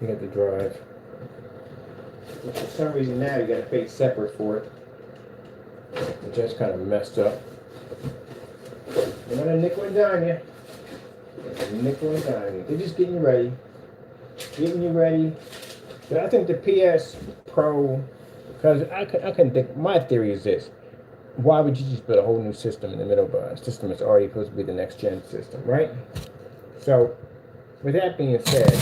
A: You got the drive. But for some reason now you got to pay separate for it. Which that's kind of messed up. They're gonna nickel and dime you. Nickel and dime you. They're just getting you ready. Getting you ready. But I think the PS Pro, because I can think, my theory is this. Why would you just build a whole new system in the middle of a system that's already supposed to be the next gen system, right? So, with that being said,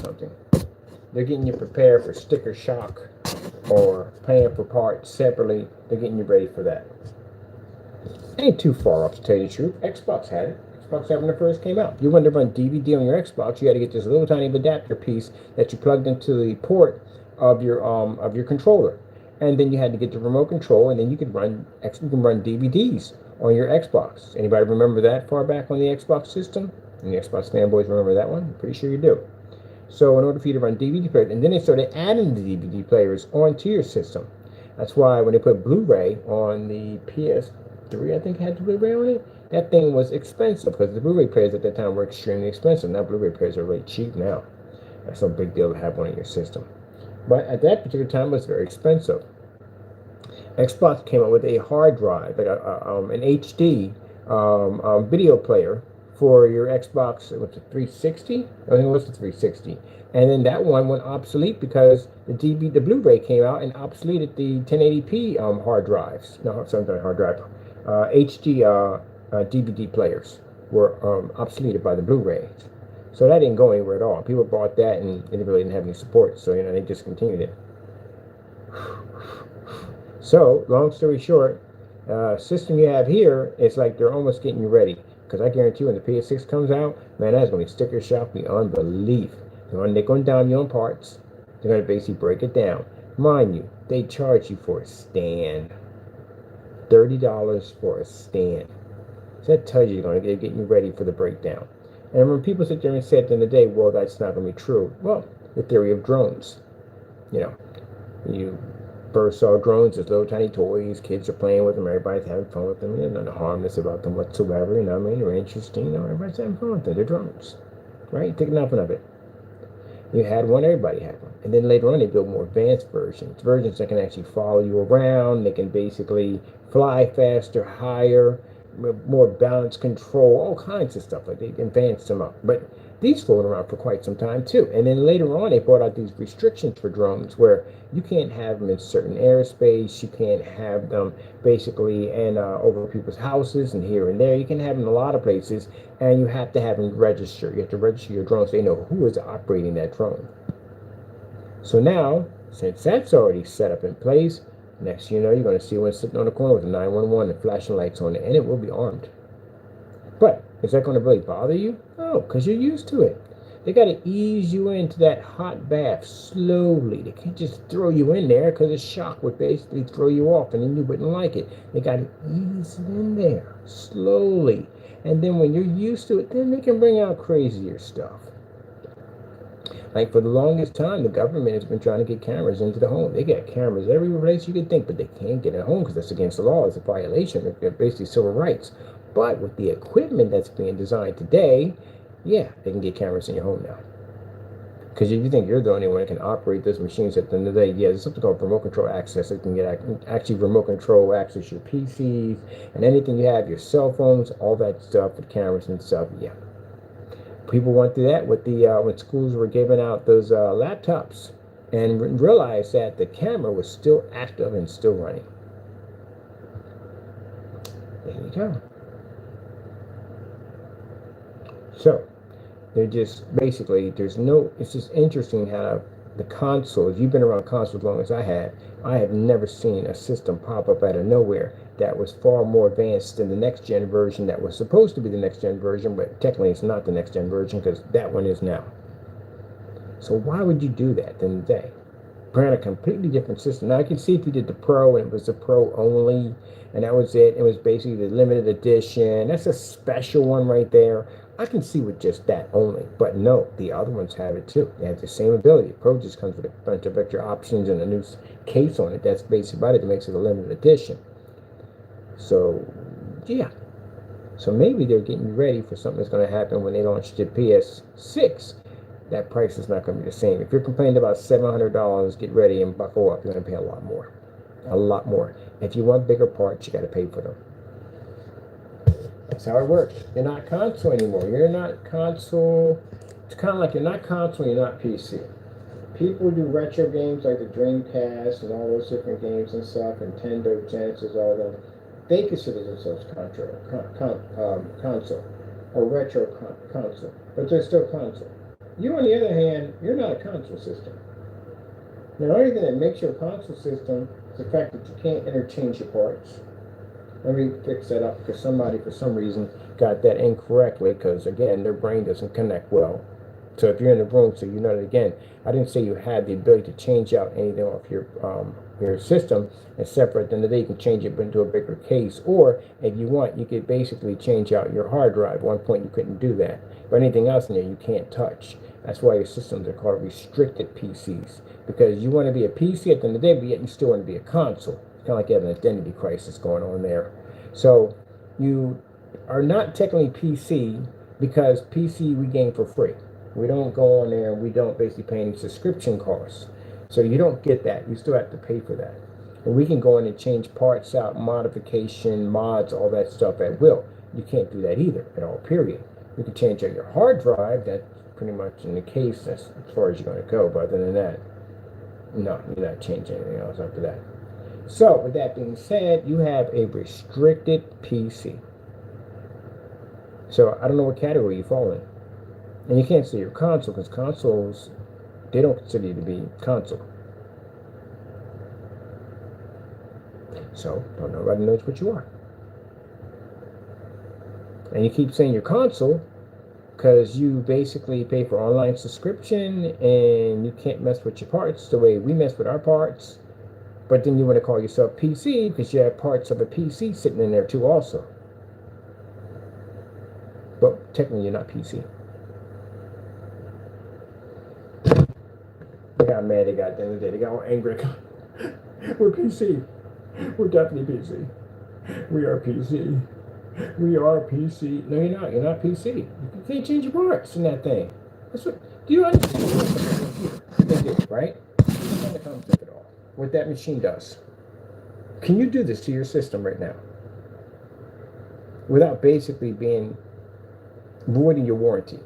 A: something. They're getting you prepared for sticker shock or paying for parts separately. They're getting you ready for that. Ain't too far off, to tell you the truth. Xbox had it. Xbox had it when it first came out. You wanted to run DVD on your Xbox, you had to get this little tiny adapter piece that you plugged into the port of your controller, and then you had to get the remote control, and then you could run DVDs on your Xbox. Anybody remember that far back on the Xbox system? And the Xbox fanboys remember that one? I'm pretty sure you do. So in order for you to run DVD players, and then they started adding the DVD players onto your system. That's why when they put Blu-ray on the PS3, I think had the Blu-ray on it, that thing was expensive because the Blu-ray players at that time were extremely expensive. Now Blu-ray players are really cheap now. That's no big deal to have one in your system. But at that particular time, it was very expensive. Xbox came out with a hard drive, like an HD video player for your Xbox. It was a 360. I think it was the 360. And then that one went obsolete because the Blu-ray came out and obsoleted the 1080p hard drives. No, sorry, hard drive. HD DVD players were obsoleted by the Blu-rays. So that didn't go anywhere at all. People bought that and it really didn't have any support, so they discontinued it. So, long story short, system you have here, it's like they're almost getting you ready. Because I guarantee you when the PS6 comes out, man, that's going to be sticker shock beyond belief. They're going to nickel and dime you on parts. They're going to basically break it down. Mind you, they charge you for a stand. $30 for a stand. So that tells you they're going to get you ready for the breakdown. And when people sit there and say at the end of the day, well, that's not going to be true. Well, the theory of drones. You first saw drones as little tiny toys. Kids are playing with them. Everybody's having fun with them. There's nothing harmless about them whatsoever. They're interesting. Everybody's having fun with them. They're drones. Right? Take nothing of it. You had one, everybody had one. And then later on, they built more advanced versions. Versions that can actually follow you around. They can basically fly faster, higher, more balance control, all kinds of stuff. Like they advanced them up. But these floated around for quite some time too. And then later on, they brought out these restrictions for drones where you can't have them in certain airspace. You can't have them basically over people's houses and here and there. You can have them in a lot of places, and you have to have them register. You have to register your drone so they know who is operating that drone. So now, since that's already set up in place, next thing you know, you're going to see one sitting on the corner with a 911 and flashing lights on it, and it will be armed. But is that going to really bother you? No, because you're used to it. They got to ease you into that hot bath slowly. They can't just throw you in there because a shock would basically throw you off and then you wouldn't like it. They got to ease it in there slowly. And then when you're used to it, then they can bring out crazier stuff. Like for the longest time, the government has been trying to get cameras into the home. They got cameras every place you could think, but they can't get at home because that's against the law. It's a violation of basically civil rights. But with the equipment that's being designed today, yeah, they can get cameras in your home now. Because if you think you're the only one that can operate those machines at the end of the day, yeah, there's something called remote control access. It can get actually remote control access your PCs and anything you have, your cell phones, all that stuff with cameras and stuff. Yeah, people went through that with the when schools were giving out those laptops and realized that the camera was still active and still running. There you go. So they're just basically it's just interesting how the consoles, you've been around consoles as long as I have never seen a system pop up out of nowhere that was far more advanced than the next gen version that was supposed to be the next gen version, but technically it's not the next gen version because that one is now. So why would you do that then today? Brand a completely different system. Now I can see if you did the Pro and it was the Pro only and that was it. It was basically the limited edition. That's a special one right there. I can see with just that only, but no, the other ones have it too. They have the same ability. Pro just comes with a bunch of extra options and a new case on it. That's basically about it. That makes it a limited edition. So, yeah. So maybe they're getting ready for something that's going to happen when they launch the PS6. That price is not going to be the same. If you're complaining about $700, get ready and buckle up. You're going to pay a lot more. A lot more. If you want bigger parts, you got to pay for them. That's how it works. You're not console anymore. You're not console. It's kind of like you're not console, you're not PC. People do retro games like the Dreamcast and all those different games and stuff, Nintendo, Genesis, all them. They consider themselves console or retro console, but they're still console. You, on the other hand, you're not a console system. The only thing that makes you a console system is the fact that you can't interchange your parts. Let me fix that up because somebody, for some reason, got that incorrectly because, again, their brain doesn't connect well. So if you're in the room, so you know that, again, I didn't say you had the ability to change out anything off your system and separate. Then today you can change it into a bigger case. Or if you want, you could basically change out your hard drive. At one point you couldn't do that. But anything else in there you can't touch. That's why your systems are called restricted PCs. Because you want to be a PC at the end of the day, but yet you still want to be a console. Kind of like you have an identity crisis going on there. So you are not technically PC because PC we gain for free. We don't go on there and we don't basically pay any subscription costs. So you don't get that. You still have to pay for that. And we can go in and change parts out, modification, mods, all that stuff at will. You can't do that either at all, period. You can change out your hard drive. That's pretty much in the case. That's as far as you're going to go. But other than that, no, you're not changing anything else after that. So, with that being said, you have a restricted PC. So, I don't know what category you fall in. And you can't say you're console, because consoles, they don't consider you to be console. So, don't nobody knows what you are. And you keep saying you're console, because you basically pay for online subscription, and you can't mess with your parts the way we mess with our parts. But then you want to call yourself PC because you have parts of a PC sitting in there too also. But technically you're not PC. They got mad, they got the other day, they got all angry. We're PC. We're definitely PC. We are PC. We are PC. No, you're not. You're not PC. You can't change your parts in that thing. That's what. Do you understand what they do, right? You understand the concept at all. What that machine does. Can you do this to your system right now? Without basically voiding your warranty.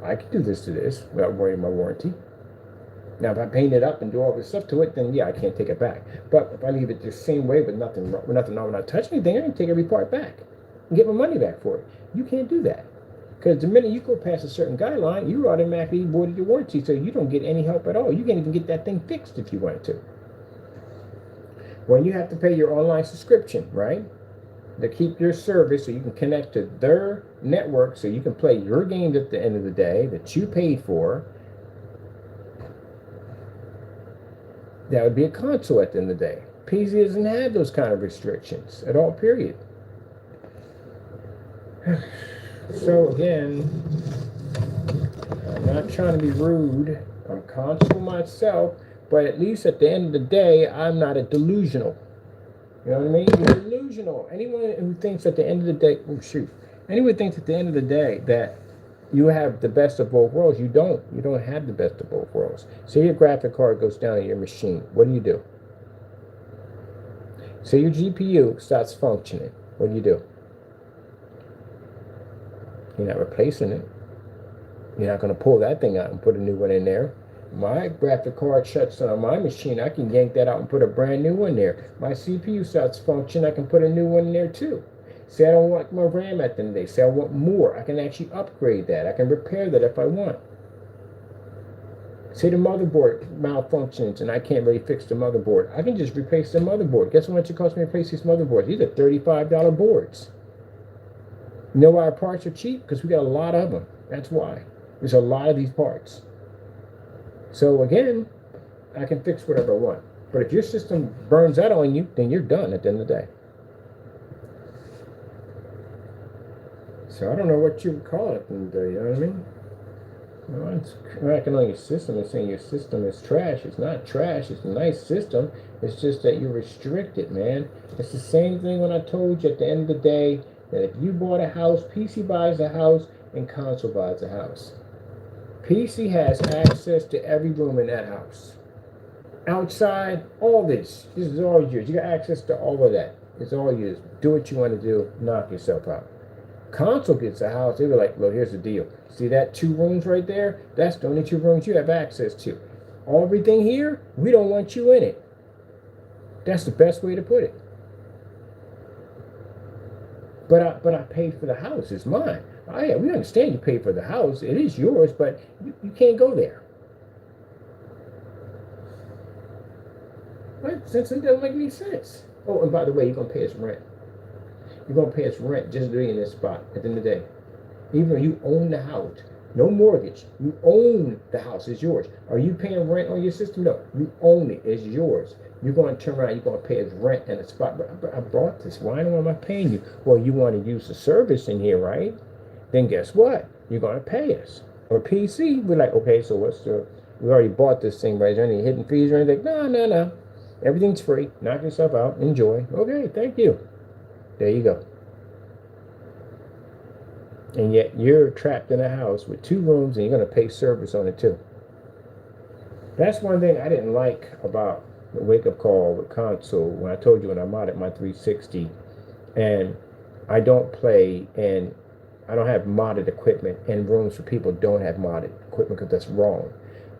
A: I can do this to this without voiding my warranty. Now, if I paint it up and do all this stuff to it, then yeah, I can't take it back. But if I leave it the same way with nothing wrong, when I touch anything, I can take every part back and get my money back for it. You can't do that. Because the minute you go past a certain guideline, you automatically voided your warranty, so you don't get any help at all. You can't even get that thing fixed if you wanted to. When you have to pay your online subscription, right? to keep your service so you can connect to their network so you can play your games at the end of the day that you paid for. That would be a console at the end of the day. PC doesn't have those kind of restrictions at all, period. So again, I'm not trying to be rude. I'm console myself, but at least at the end of the day, I'm not a delusional. You know what I mean? You're delusional. Anyone who thinks at the end of the day, oh shoot, anyone thinks at the end of the day that you have the best of both worlds, you don't. You don't have the best of both worlds. Say your graphic card goes down in your machine. What do? Say your GPU stops functioning. What do? You're not replacing it. You're not going to pull that thing out and put a new one in there. My graphic card shuts down on my machine. I can yank that out and put a brand new one there. My CPU stops functioning. I can put a new one in there too. Say I don't want my RAM at the end of the day. Say I want more. I can actually upgrade that. I can repair that if I want. Say the motherboard malfunctions and I can't really fix the motherboard. I can just replace the motherboard. Guess how much it costs me to replace these motherboards? These are $35 boards. You know why our parts are cheap? Because we got a lot of them. That's why. There's a lot of these parts. So again, I can fix whatever I want. But if your system burns out on you, then you're done at the end of the day. So I don't know what you would call it at the end of the day, you know what I mean? Well, it's cracking on your system and saying your system is trash. It's not trash. It's a nice system. It's just that you're restricted, man. It's the same thing when I told you at the end of the day that if you bought a house, PC buys a house, and console buys a house. PC has access to every room in that house. Outside, all this is all yours. You got access to all of that. It's all yours. Do what you want to do. Knock yourself out. Console gets a house. They were like, look, here's the deal. See that 2 rooms right there? That's the only 2 rooms you have access to. Everything here, we don't want you in it. That's the best way to put it. But I paid for the house. It's mine. Oh, yeah, we understand you paid for the house. It is yours, but you can't go there. Right? Since it doesn't make any sense. Oh, and by the way, you're going to pay us rent. You're going to pay us rent just being in this spot at the end of the day. Even though you own the house. No mortgage. You own the house. It's yours. Are you paying rent on your system? No. You own it. It's yours. You're going to turn around. You're going to pay us rent in a spot. But I bought this. Why am I paying you? Well, you want to use the service in here, right? Then guess what? You're going to pay us. Or PC, we're like, okay, so we already bought this thing, right? Is there any hidden fees or anything? No. Everything's free. Knock yourself out. Enjoy. Okay, thank you. There you go. And yet you're trapped in a house with 2 rooms and you're going to pay service on it too. That's one thing I didn't like about the wake-up call with console when I told you when I modded my 360 and I don't play and I don't have modded equipment in rooms where people don't have modded equipment because that's wrong.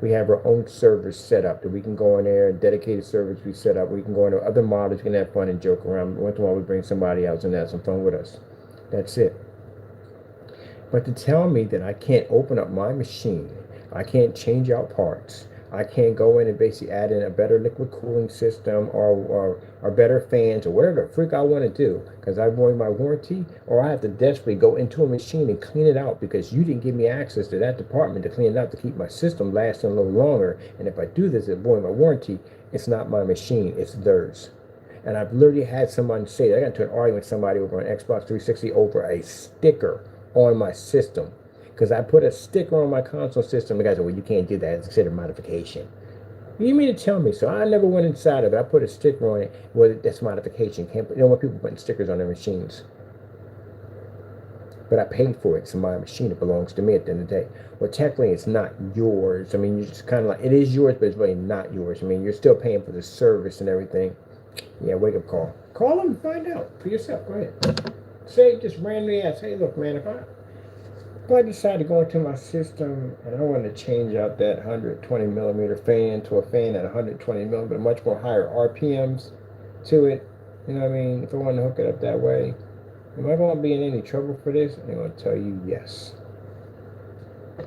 A: We have our own servers set up that we can go in there, dedicated servers we set up. We can go into other modders, we can have fun and joke around. Once in a while we bring somebody else and have some fun with us. That's it. But to tell me that I can't open up my machine, I can't change out parts, I can't go in and basically add in a better liquid cooling system or better fans or whatever the freak I want to do because I void my warranty, or I have to desperately go into a machine and clean it out because you didn't give me access to that department to clean it out to keep my system lasting a little longer. And if I do this and void my warranty, it's not my machine, it's theirs. And I've literally had someone say that. I got into an argument with somebody over on Xbox 360 over a sticker on my system. Because I put a sticker on my console system. The guy said, well, you can't do that. It's considered modification. You mean to tell me? So I never went inside of it. I put a sticker on it. Well, that's modification. You don't want people putting stickers on their machines. But I paid for it. It's my machine. It belongs to me at the end of the day. Well, technically, it's not yours. I mean, you're just kind of like, it is yours, but it's really not yours. I mean, you're still paying for the service and everything. Yeah, wake up call. Call them and find out for yourself. Go ahead. Say, just randomly ask, hey, look, man, if I decide to go into my system and I want to change out that 120 millimeter fan to a fan at 120 millimeter, much more higher RPMs to it, you know what I mean? If I want to hook it up that way, am I going to be in any trouble for this? I'm going to tell you yes.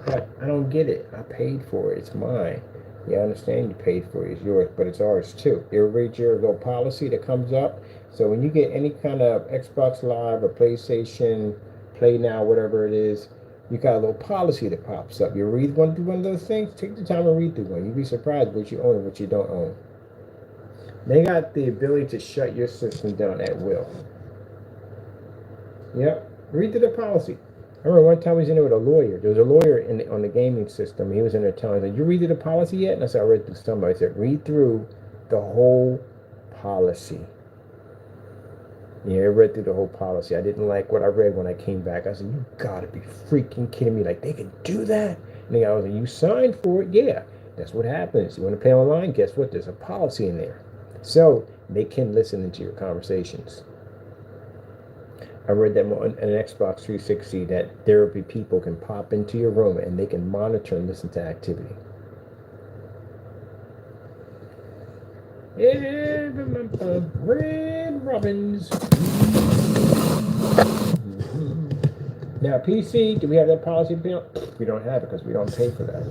A: But I don't get it. I paid for it. It's mine. Yeah, I understand you paid for it, it's yours, but it's ours too. You ever read your little policy that comes up? So when you get any kind of Xbox Live or PlayStation, Play Now, whatever it is, you got a little policy that pops up. You read one through one of those things, take the time and read through one. You'd be surprised what you own and what you don't own. They got the ability to shut your system down at will. Yep. Read through the policy. I remember one time I was in there with a lawyer. There was a lawyer on the gaming system. He was in there telling me, "Did you read through the policy yet?" And I said, "I read through some." I said, "Read through the whole policy." Yeah, I read through the whole policy. I didn't like what I read when I came back. I said, "You gotta be freaking kidding me. Like, they can do that?" And the guy was like, "You signed for it?" "Yeah, that's what happens. You want to play online? Guess what? There's a policy in there." So they can listen into your conversations. I read that on an Xbox 360 that there will be people can pop into your room and they can monitor and listen to activity. Yeah, Red Robins. Now, PC, do we have that policy built? We don't have it because we don't pay for that.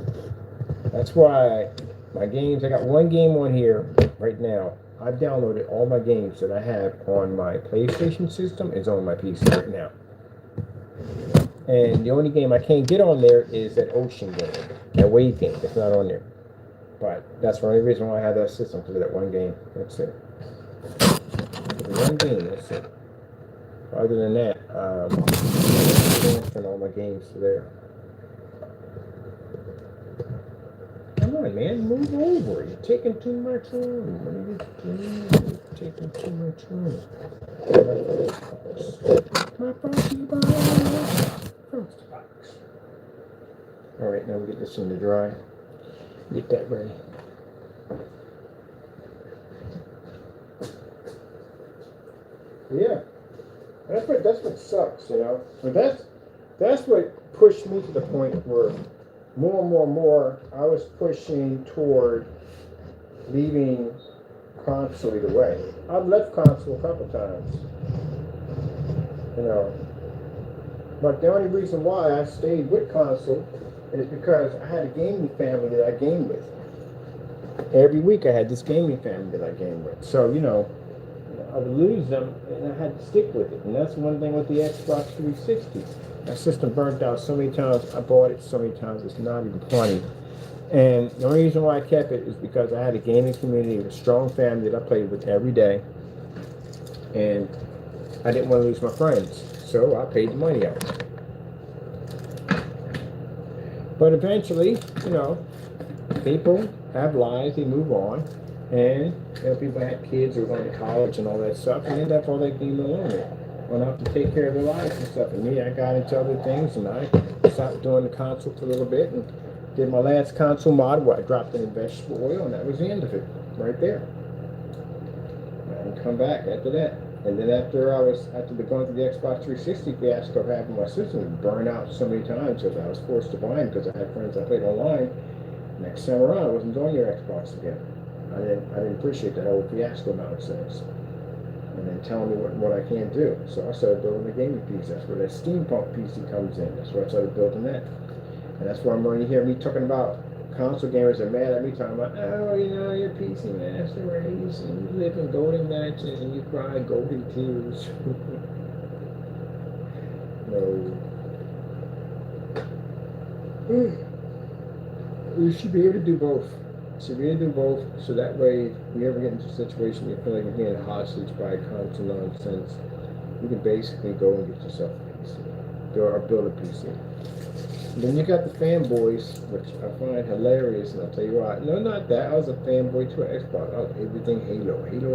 A: That's why my games, I got one game on here right now. I've downloaded all my games that I have on my PlayStation system is on my PC right now. And the only game I can't get on there is that Ocean game, that Wave game. It's not on there. But that's the only reason why I have that system, because of that one game. That's it. One game, that's it. Other than that, I'm transferring all my games to there. Come on, man, move over. You're taking too much room. What are you doing? You're taking too much room. My Frosty box. Frosty box. Alright, now we get this in the dry. Get that ready. Yeah. That's what sucks, you know. But that's what pushed me to the point where more, I was pushing toward leaving console either way. I've left console a couple times, you know. But the only reason why I stayed with console is because I had a gaming family that I gamed with. Every week I had this gaming family that I gamed with. So, you know, I would lose them and I had to stick with it. And that's one thing with the Xbox 360. That system burnt out so many times. I bought it so many times, it's not even funny. And the only reason why I kept it is because I had a gaming community, a strong family that I played with every day. And I didn't want to lose my friends. So I paid the money out. But eventually, you know, people have lives, they move on. And you know, people had kids who were going to college and all that stuff, and they left all that game alone. Went out to take care of their lives and stuff. And me, I got into other things, and I stopped doing the console for a little bit, and did my last console mod where I dropped in vegetable oil, and that was the end of it, right there. I didn't come back after that. And then after going through the Xbox 360 fiasco of having my system burn out so many times because I was forced to buy them because I had friends I played online. Next time around, I wasn't doing your Xbox again. I didn't appreciate that whole fiasco nonsense. And then telling me what I can't do. So I started building a gaming PC. That's where that steampunk PC comes in. That's where I started building that. And that's why when you hear me talking about console gamers are mad at me talking about, oh, you know, your PC master race and you live in golden mansions and you cry golden tears. No. You should be able to do both. So we do both, so that way, if we ever get into a situation you feel like you're getting hostage by console nonsense, you can basically go and get yourself a PC, or build a PC. And then you got the fanboys, which I find hilarious, and I'll tell you why. No, not that. I was a fanboy to an Xbox. I was everything Halo. Everything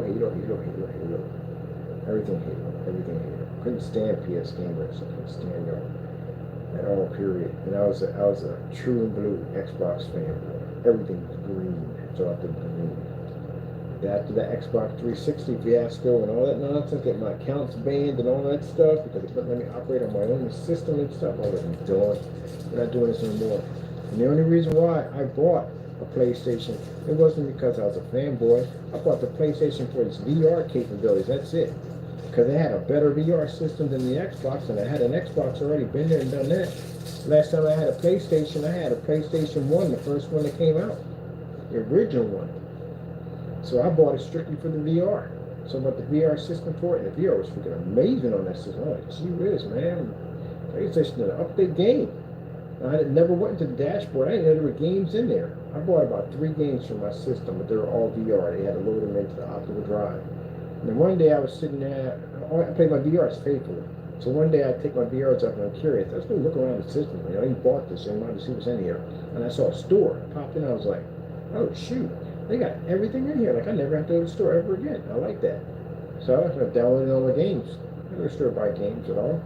A: Halo. Couldn't stand PS gamers. I couldn't stand y'all at all, period. And I was a true and blue Xbox fanboy. Everything was green, so I could green. After the Xbox 360 fiasco and all that nonsense, get my accounts banned and all that stuff because they couldn't let me operate on my own system and stuff. I wasn't doing. We're not doing this anymore. And the only reason why I bought a PlayStation, it wasn't because I was a fanboy. I bought the PlayStation for its VR capabilities. That's it. Because they had a better VR system than the Xbox, and I had an Xbox already, been there and done that. Last time I had a PlayStation 1, the first one that came out. the original one. So I bought it strictly for the VR. So I bought the VR system for it, and the VR was freaking amazing on that system. I'm like, gee whiz, man, PlayStation did an update game. I had never went into the dashboard. I didn't know there were games in there. I bought about 3 games for my system, but they were all VR. They had to load them into the optical drive. And then one day I was sitting there, I played my VRs faithfully. So one day I take my VRs up and I'm curious. I was going to look around the system. You know, you bought this and wanted to see what's in here. And I saw a store. I popped in, I was like, oh shoot, they got everything in here. Like I never have to go to the store ever again. I like that. So I downloaded all the games. I never store buy games at all.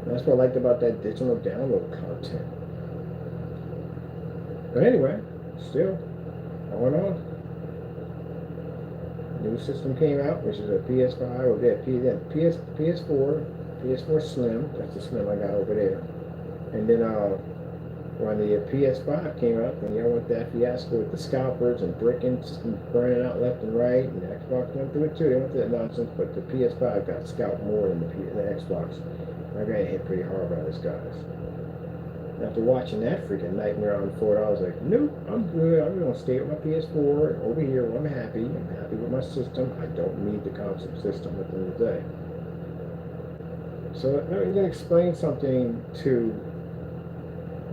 A: And that's what I liked about that digital download content. But anyway, still, going on. New system came out, which is a PS5, or PS4, PS4 Slim. That's the Slim I got over there. And then when the PS5 came out, then y'all went that fiasco with the scalpers and bricking and burning out left and right, and the Xbox went through it too. They went through that nonsense, but the PS5 got scalped more than the Xbox. I got hit pretty hard by this, guys. After watching that freaking nightmare unfold, I was like, nope, I'm good. I'm going to stay with my PS4 over here where I'm happy. I'm happy with my system. I don't need the console system at the end of the day. So let me explain something to,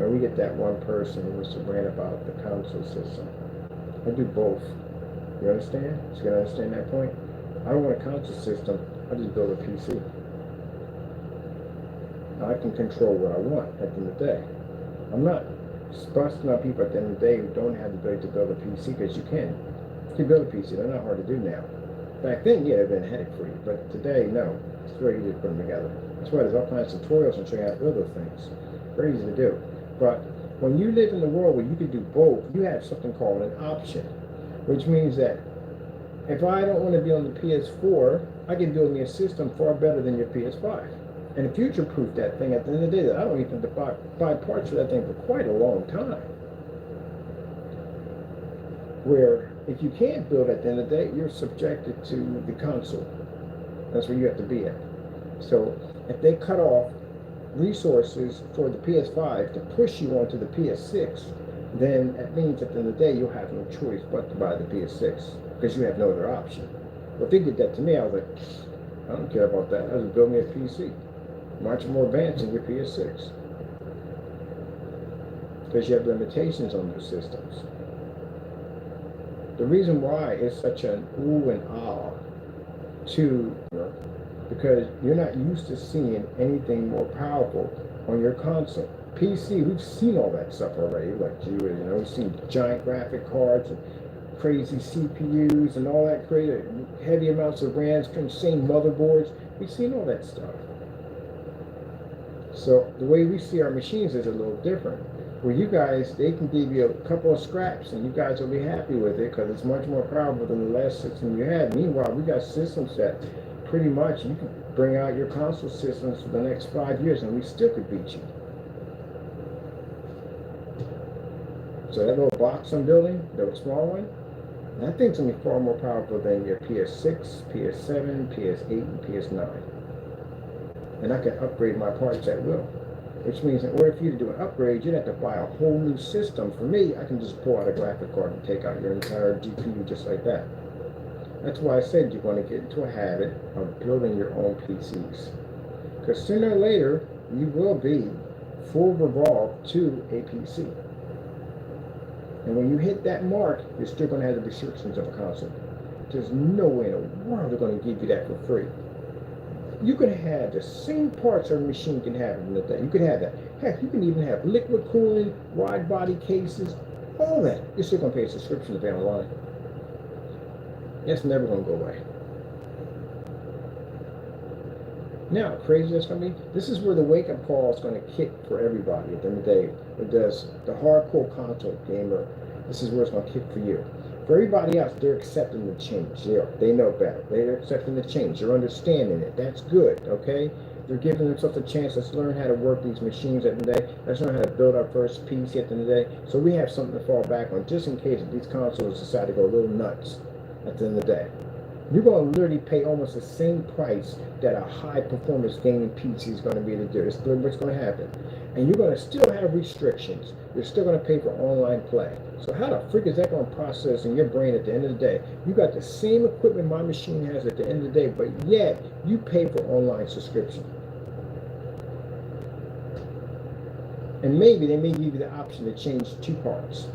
A: when we get that one person who wants to rant about the console system. I do both. You understand? So you can understand that point? I don't want a console system. I just build a PC. I can control what I want at the end of the day. I'm not busting on people at the end of the day who don't have the ability to build a PC, because you can. You can build a PC. They're not hard to do now. Back then, yeah, it'd been a headache for you. But today, no. It's very easy to put them together. That's why there's all kinds of tutorials and show you how to build those things. Very easy to do. But when you live in the world where you can do both, you have something called an option. Which means that if I don't want to be on the PS4, I can build me a system far better than your PS5. And future-proof that thing at the end of the day, that I don't even have to buy parts for that thing for quite a long time. Where if you can't build at the end of the day, you're subjected to the console. That's where you have to be at. So if they cut off resources for the PS5 to push you onto the PS6, then that means at the end of the day, you'll have no choice but to buy the PS6, because you have no other option. Well, if they did that to me, I was like, I don't care about that. I just build me a PC. Much more advanced than your PS6. Because you have limitations on those systems. The reason why it's such an ooh and ah to, because you're not used to seeing anything more powerful on your console. PC, we've seen all that stuff already. Like we've seen giant graphic cards and crazy CPUs and all that crazy heavy amounts of RAMs, insane motherboards. We've seen all that stuff. So the way we see our machines is a little different. Where you guys, they can give you a couple of scraps and you guys will be happy with it because it's much more powerful than the last system you had. Meanwhile, we got systems that pretty much you can bring out your console systems for the next 5 years and we still could beat you. So that little box I'm building, the small one, that thing's going to be far more powerful than your PS6, PS7, PS8, and PS9. And I can upgrade my parts at will. Which means in order for you to do an upgrade, you'd have to buy a whole new system. For me, I can just pull out a graphic card and take out your entire GPU just like that. That's why I said you're going to get into a habit of building your own PCs. Because sooner or later, you will be full revolved to a PC. And when you hit that mark, you're still going to have the restrictions of a console. There's no way in the world they're going to give you that for free. You can have the same parts every machine can have in the day. You can have that. Heck, you can even have liquid cooling, wide body cases, all that. You're still going to pay a subscription to pay online. That's never going to go away. Now, crazy that's going to be, this is where the wake-up call is going to kick for everybody at the end of the day. It does the hardcore console gamer. This is where it's going to kick for you. For everybody else, they're accepting the change. They know better. They're accepting the change. They're understanding it. That's good, okay? They're giving themselves a chance. Let's learn how to work these machines at the end of the day. Let's learn how to build our first PC at the end of the day. So we have something to fall back on just in case if these consoles decide to go a little nuts at the end of the day. You're going to literally pay almost the same price that a high-performance gaming PC is going to be able to do. It's what's going to happen. And you're going to still have restrictions. You're still going to pay for online play. So how the freak is that going to process in your brain at the end of the day? You got the same equipment my machine has at the end of the day, but yet you pay for online subscription. And maybe they may give you the option to change 2 parts.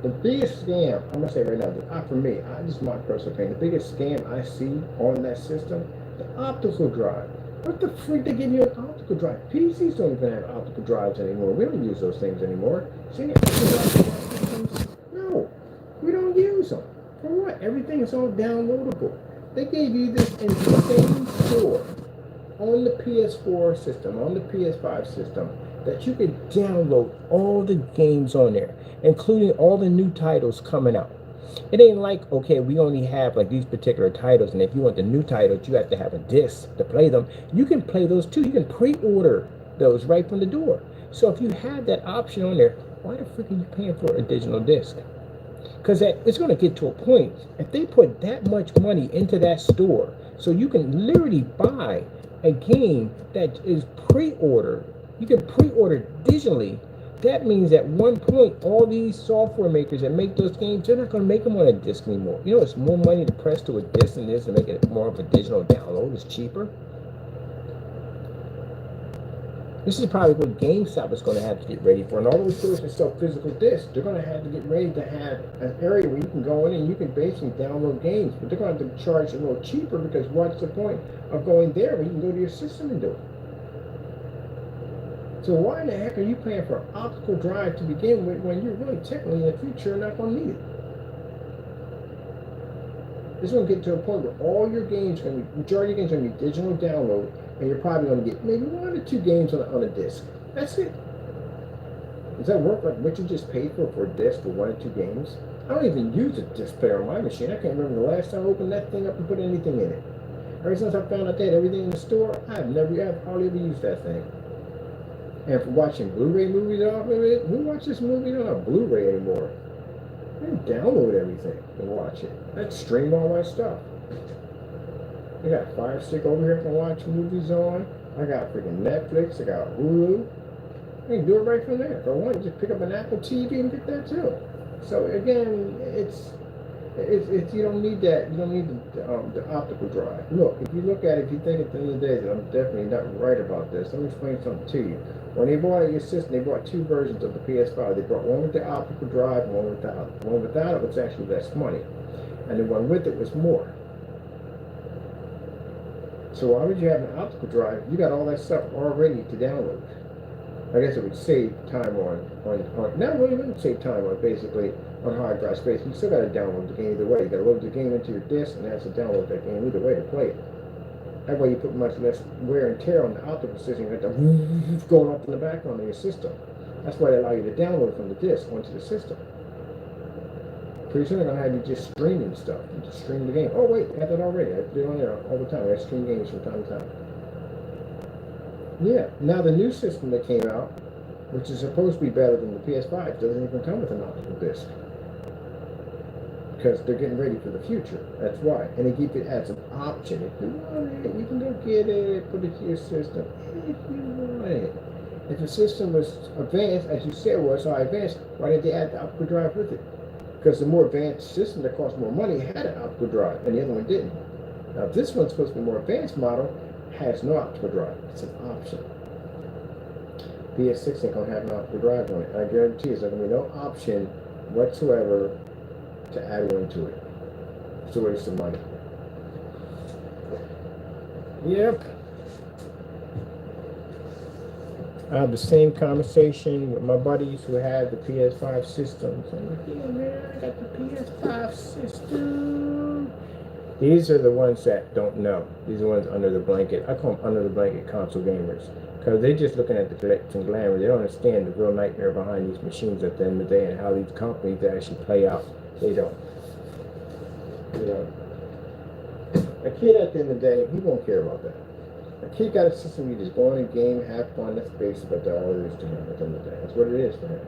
A: The biggest scam, I'm going to say right now, for me, this is my personal opinion, the biggest scam I see on that system, the optical drive. What the freak they give you an optical drive? PCs don't even have optical drives anymore. We don't use those things anymore. See any optical drives? No, we don't use them. For what? Everything is all downloadable. They gave you this in the same store on the PS4 system, on the PS5 system, that you can download all the games on there, including all the new titles coming out. It ain't like, okay, we only have like these particular titles, and if you want the new titles, you have to have a disc to play them. You can play those too. You can pre-order those right from the door. So if you have that option on there, why the frick are you paying for a digital disc? Because it's going to get to a point, if they put that much money into that store, so you can literally buy a game that is pre-ordered, you can pre-order digitally. That means at one point, all these software makers that make those games, they're not going to make them on a disc anymore. You know, it's more money to press to a disc than it is to make it more of a digital download. It's cheaper. This is probably what GameStop is going to have to get ready for. And all those stores that sell physical discs, they're going to have to get ready to have an area where you can go in and you can basically download games. But they're going to have to charge a little cheaper, because what's the point of going there when you can go to your system and do it? So why in the heck are you paying for an optical drive to begin with when you're really technically in the future not going to need it? It's going to get to a point where all your games, majority of games are going to be digital download, and you're probably going to get maybe 1 or 2 games on a disc. That's it. Does that work like what you just paid for a disc for 1 or 2 games? I don't even use a disc player on my machine. I can't remember the last time I opened that thing up and put anything in it. Ever since I found out they had everything in the store, I've hardly ever used that thing. And for watching Blu-ray movies off of it, who watches movies on a Blu-ray anymore? I download everything and watch it. I stream all my stuff. I got Fire Stick over here I can watch movies on. I got freaking Netflix. I got Hulu. I can do it right from there. If I want, just pick up an Apple TV and get that too. So again, it's you don't need that. You don't need the optical drive. Look, if you look at it, if you think at the end of the day that I'm definitely not right about this, let me explain something to you. When they bought your system, they bought 2 versions of the PS5. They bought one with the optical drive and one without it. The one without it was actually less money, and the one with it was more. So why would you have an optical drive? You got all that stuff already to download. I guess it would save time on not really wouldn't save time on basically on hard drive space. You still got to download the game either way. You got to load the game into your disc and have to download that game either way to play it. That way you put much less wear and tear on the optical system. You got the going up in the background of your system. That's why they allow you to download from the disc onto the system. Pretty soon they're going to have you just streaming stuff. You just stream the game. Oh wait, I got that already. I do it on there all the time. I stream games from time to time. Yeah, now the new system that came out, which is supposed to be better than the PS5, doesn't even come with an optical disc. Because they're getting ready for the future. That's why. And they keep it as an option. If you want it, you can go get it, put it to your system. If you want it. If the system was advanced, as you said was so advanced, why did they add the optical drive with it? Because the more advanced system that cost more money had an optical drive, and the other one didn't. Now this one's supposed to be a more advanced model, has no optical drive. It's an option. PS6 ain't gonna have an optical drive on it. I guarantee you, there's gonna be no option whatsoever to add one to it. It's a waste of money. Yep. I had the same conversation with my buddies who had the PS5 systems. I'm like, yeah, man, I got the PS5 system. These are the ones that don't know. These are the ones under the blanket. I call them under the blanket console gamers. Because they're just looking at the glitz and glamour. They don't understand the real nightmare behind these machines at the end of the day and how these companies actually play out. They don't. You know. A kid at the end of the day, he won't care about that. A kid got a system, you just go in a game, have fun, that's basically what all it is to him at the end of the day. That's what it is for him.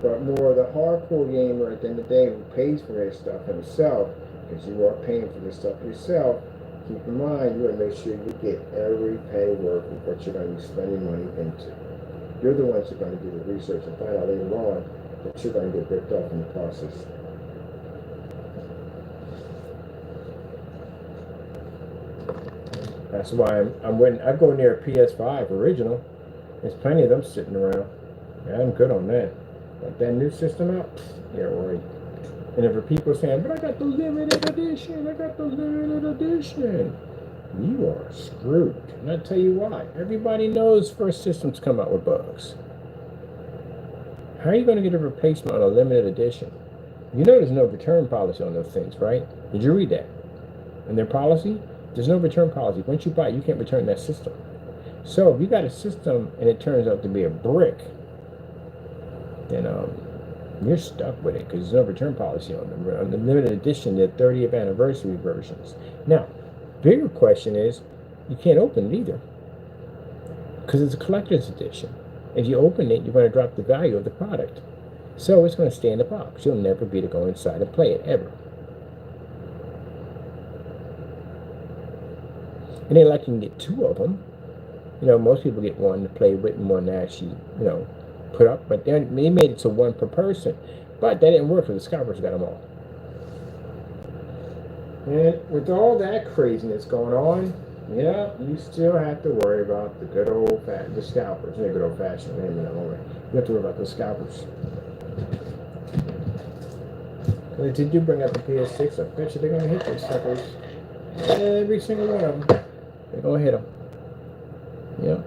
A: But more the hardcore gamer at the end of the day who pays for his stuff himself, because you are paying for this stuff yourself, keep in mind, you want to make sure you get every penny worth of what you're going to be spending money into. You're the ones who are going to do the research and find out later on that you're going to get ripped off in the process. That's why I go near a PS5 original. There's plenty of them sitting around. Yeah, I'm good on that. Like that new system out, yeah, right. And if people saying, but I got the limited edition, you are screwed. And I'll tell you why. Everybody knows first systems come out with bugs. How are you going to get a replacement on a limited edition? You know there's no return policy on those things, right? Did you read that? In their policy, there's no return policy. Once you buy it, you can't return that system. So if you got a system and it turns out to be a brick, then you're stuck with it because there's no return policy on them. On the limited edition, the 30th anniversary versions. Now, bigger question is, you can't open it either because it's a collector's edition. If you open it, you're going to drop the value of the product. So it's going to stay in the box. You'll never be able to go inside and play it, ever. It ain't like you can get two of them. You know, most people get one to play with and one to actually, you know, put up. But they made it to one per person. But that didn't work because the scalpers got them all. And with all that craziness going on, yeah, you still have to worry about the good old the scalpers. They're good old fashioned name in that moment. You have to worry about the scalpers. If they do bring up the PS6, I bet you they're going to hit those suckers. Every single one of them. They're going to hit them. Yep.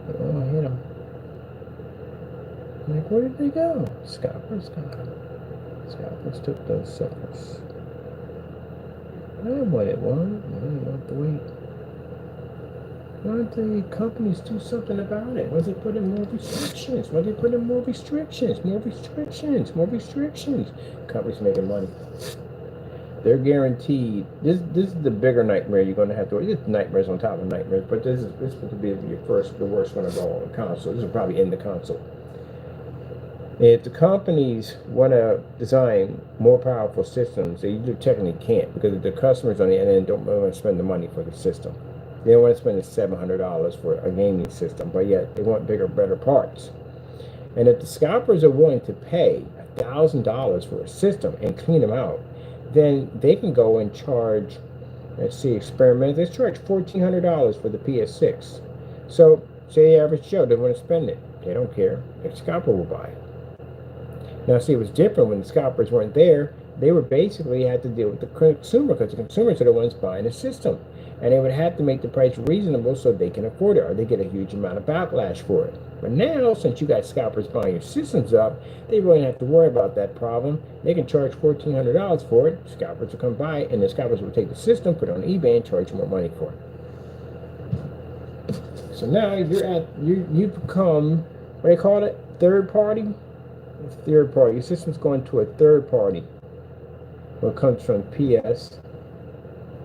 A: They're going to hit them. Like, where did they go? Scalpers gone. Scalpers took those suckers. I wanted one. I didn't want to wait. Why don't the companies do something about it? Why don't they put in more restrictions? Why don't they put in more restrictions? More restrictions. More restrictions. Companies making money. They're guaranteed. This is the bigger nightmare you're going to have to. This nightmares on top of nightmares, but this will be the worst one of all on the console. This will probably end the console. If the companies want to design more powerful systems, they technically can't because the customers on the end don't want to spend the money for the system. They don't want to spend the $700 for a gaming system, but yet they want bigger, better parts. And if the scalpers are willing to pay $1,000 for a system and clean them out, then they can go and charge, let's see, experiment. They charge $1,400 for the PS6. So, say the average Joe doesn't want to spend it. They don't care. The scalper will buy it. Now, see, it was different when the scalpers weren't there. They were basically had to deal with the consumer because the consumers are the ones buying the system. And they would have to make the price reasonable so they can afford it or they get a huge amount of backlash for it. But now, since you got scalpers buying your systems up, they really don't have to worry about that problem. They can charge $1,400 for it. Scalpers will come by it, and the scalpers will take the system, put it on eBay, and charge more money for it. So now you become, what do they call it? Third party? It's third party. Your system's going to a third party. Well, it comes from PS.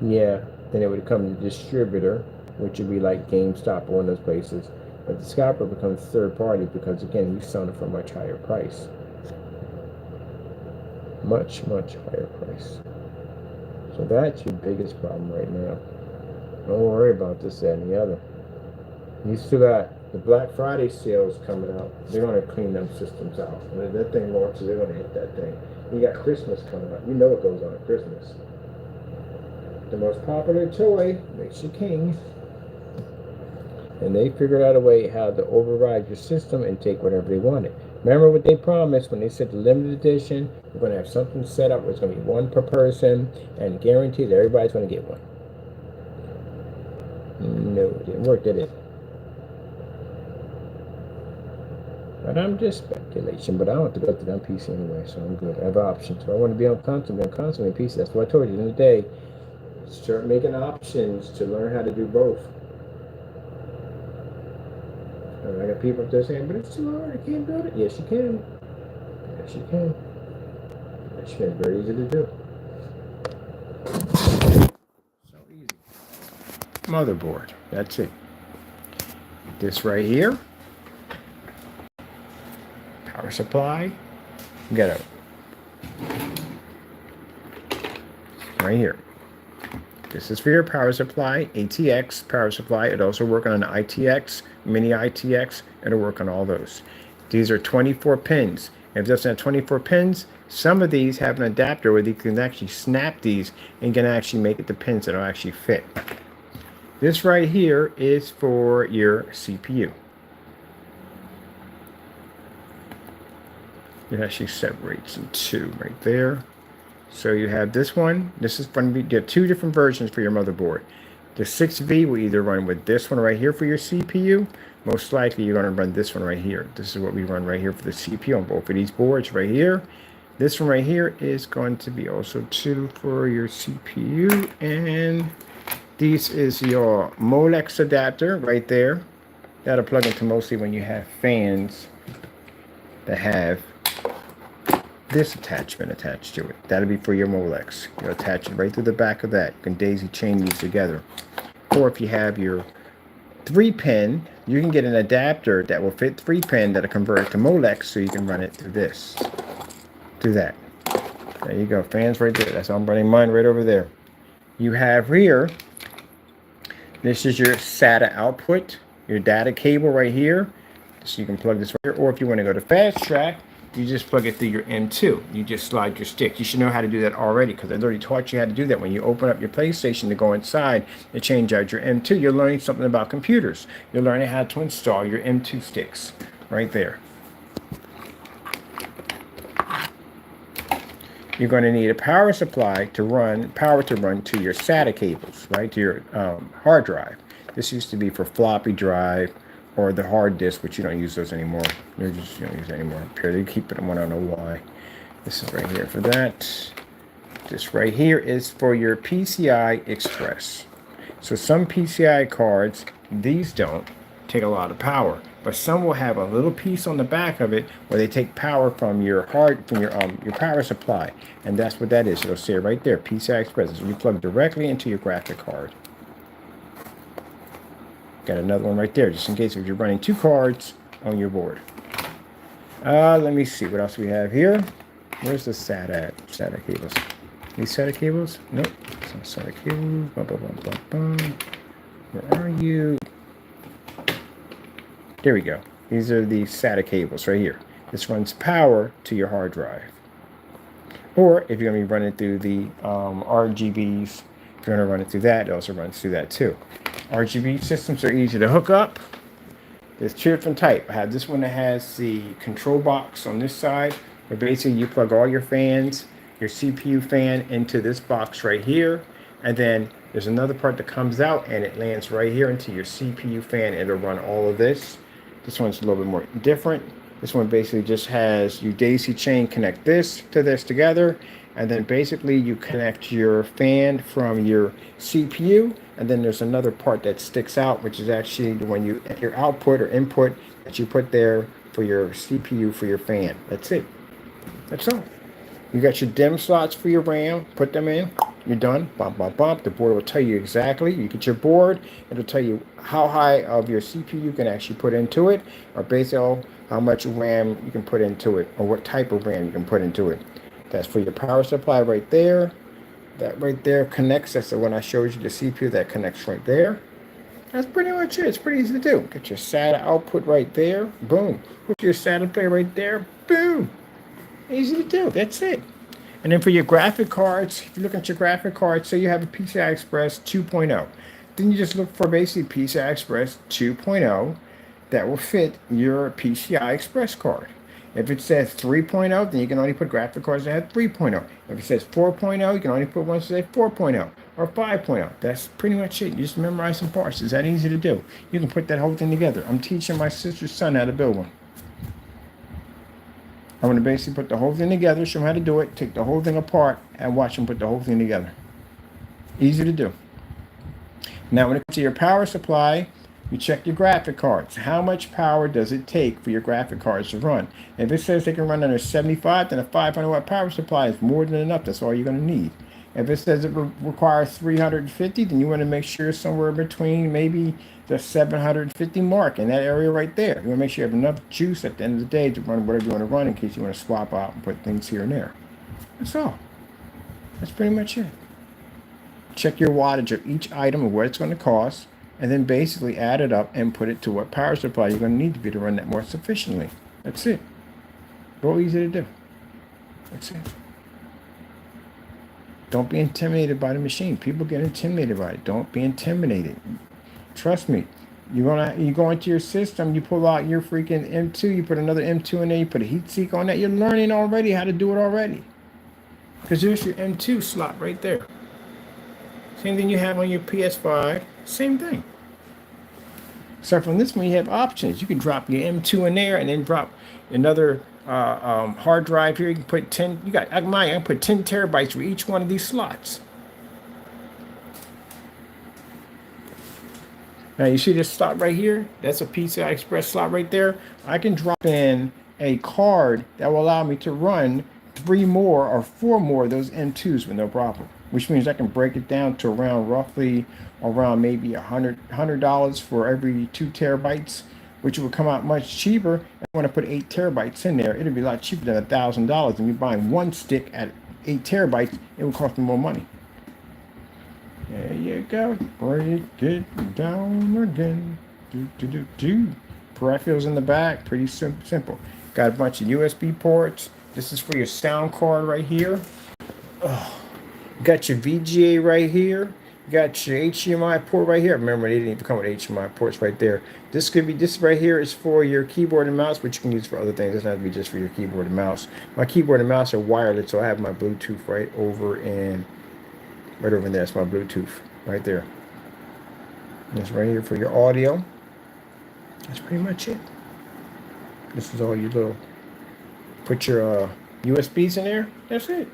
A: Yeah. Then it would come to the distributor, which would be like GameStop or one of those places. But the scalper becomes third party because, again, he's selling it for a much higher price. Much, much higher price. So that's your biggest problem right now. Don't worry about this, that, and the other. You still got the Black Friday sales coming out. They're going to clean them systems out. When that thing launches, they're going to hit that thing. You got Christmas coming up. You know what goes on at Christmas. The most popular toy makes you king. And they figured out a way how to override your system and take whatever they wanted. Remember what they promised when they said the limited edition, we're going to have something set up where it's going to be one per person and guaranteed that everybody's going to get one. No, it didn't work, did it? But I'm just speculation, but I don't have to go to that PC anyway, so I'm good. I have options. If I want to be on console, PC. That's what I told you in the day. Start making options to learn how to do both. And I got people up there saying, but it's too hard, I can't build it. Yes, you can. Yes, you can. Yes, you can. Very easy to do. So easy. Motherboard. That's it. This right here. Power supply. You got a right here. This is for your power supply, ATX power supply. It also work on an ITX, mini ITX. It'll work on all those. These are 24 pins. If it doesn't have 24 pins, some of these have an adapter where you can actually snap these and can actually make it the pins that'll actually fit. This right here is for your CPU. It actually separates in two right there. So you have this one. This is going to be, you have two different versions for your motherboard. The 6V will either run with this one right here for your CPU. Most likely you're going to run this one right here. This is what we run right here for the CPU on both of these boards right here. This one right here is going to be also two for your CPU. And this is your Molex adapter right there. That'll plug into mostly when you have fans that have this attachment attached to it. That'll be for your Molex. You'll attach it right through the back of that. You can daisy chain these together. Or if you have your 3-pin, you can get an adapter that will fit 3-pin that'll convert it to Molex so you can run it through this. Through that. There you go. Fans right there. That's how I'm running mine right over there. You have here, this is your SATA output, your data cable right here. So you can plug this right here. Or if you want to go to fast track, you just plug it through your M2. You just slide your stick. You should know how to do that already because I already taught you how to do that. When you open up your PlayStation to go inside and change out your M2, you're learning something about computers. You're learning how to install your M2 sticks right there. You're going to need a power supply to run, power to run to your SATA cables, right, to your hard drive. This used to be for floppy drive or the hard disk, but you don't use those anymore. You don't use it anymore. Here, they keep it on, I don't know why. This is right here for that. This right here is for your PCI Express. So some PCI cards, these don't take a lot of power, but some will have a little piece on the back of it where they take power from your your power supply, and that's what that is. It'll say right there, PCI Express. So you plug directly into your graphic card. Got another one right there, just in case if you're running two cards on your board. Let me see what else we have here. Where's the SATA at? SATA cables. These SATA cables? Nope. It's not SATA cables. Bum, bum, bum, bum, bum. Where are you? There we go. These are the SATA cables right here. This runs power to your hard drive. Or if you're going to be running through the RGBs, if you're going to run it through that, it also runs through that too. RGB systems are easy to hook up. There's two different types. I have this one that has the control box on this side, where basically you plug all your fans, your CPU fan into this box right here, and then there's another part that comes out and it lands right here into your CPU fan. It'll run all of this. This one's a little bit more different. This one basically just has you daisy chain connect this to this together, and then basically you connect your fan from your CPU, and then there's another part that sticks out, which is actually when you your output or input that you put there for your CPU for your fan. That's it. That's all. You got your DIMM slots for your RAM. Put them in. You're done. Bump, bump, bump. The board will tell you exactly. You get your board. It'll tell you how high of your CPU you can actually put into it, or basically how much RAM you can put into it, or what type of RAM you can put into it. That's for your power supply right there. That right there connects. That's the one I showed you, the CPU that connects right there. That's pretty much it. It's pretty easy to do. Get your SATA output right there. Boom. Put your SATA play right there. Boom. Easy to do. That's it. And then for your graphic cards, if you look at your graphic cards, say you have a PCI Express 2.0. Then you just look for basically PCI Express 2.0 that will fit your PCI Express card. If it says 3.0, then you can only put graphic cards that have 3.0. If it says 4.0, you can only put ones that say 4.0 or 5.0. That's pretty much it. You just memorize some parts. It's that easy to do. You can put that whole thing together. I'm teaching my sister's son how to build one. I'm going to basically put the whole thing together, show him how to do it, take the whole thing apart, and watch him put the whole thing together. Easy to do. Now, when it comes to your power supply, you check your graphic cards. How much power does it take for your graphic cards to run? If it says they can run under 75, then a 500 watt power supply is more than enough. That's all you're going to need. If it says it requires 350, then you want to make sure somewhere between maybe the 750 mark in that area right there. You want to make sure you have enough juice at the end of the day to run whatever you want to run in case you want to swap out and put things here and there. That's all. That's pretty much it. check your wattage of each item and what it's going to cost, and then basically add it up and put it to what power supply you're going to need to be to run that more sufficiently. That's it. Real easy to do. That's it. Don't be intimidated by the machine. People get intimidated by it. Don't be intimidated. Trust me. You go into your system, you pull out your freaking M2, you put another M2 in there, you put a heat sink on that. You're learning already how to do it already. Because there's your M2 slot right there. Same thing you have on your PS5. Same thing. So from this one, you have options. You can drop your M2 in there and then drop another hard drive here. You can put 10. You got mine. I can put 10 terabytes for each one of these slots. Now you see this slot right here? That's a PCI Express slot right there. I can drop in a card that will allow me to run 3 more or 4 more of those M2s with no problem. Which means I can break it down to roughly around maybe $100 for every 2 terabytes, which would come out much cheaper. If I want to put 8 terabytes in there, it'd be a lot cheaper than $1,000. And you're buying one stick at 8 terabytes, it would cost me more money. There you go. Break it down again. Peripherals in the back. Pretty simple. Got a bunch of USB ports. This is for your sound card right here. Oh, got your VGA right here. Got your HDMI port right here. Remember, they didn't even come with HDMI ports right there. This right here is for your keyboard and mouse, but you can use for other things. It doesn't have to be just for your keyboard and mouse. My keyboard and mouse are wireless, so I have my Bluetooth right over in there. That's my Bluetooth right there. This right here for your audio. That's pretty much it. This is all your little. Put your USBs in there. That's it.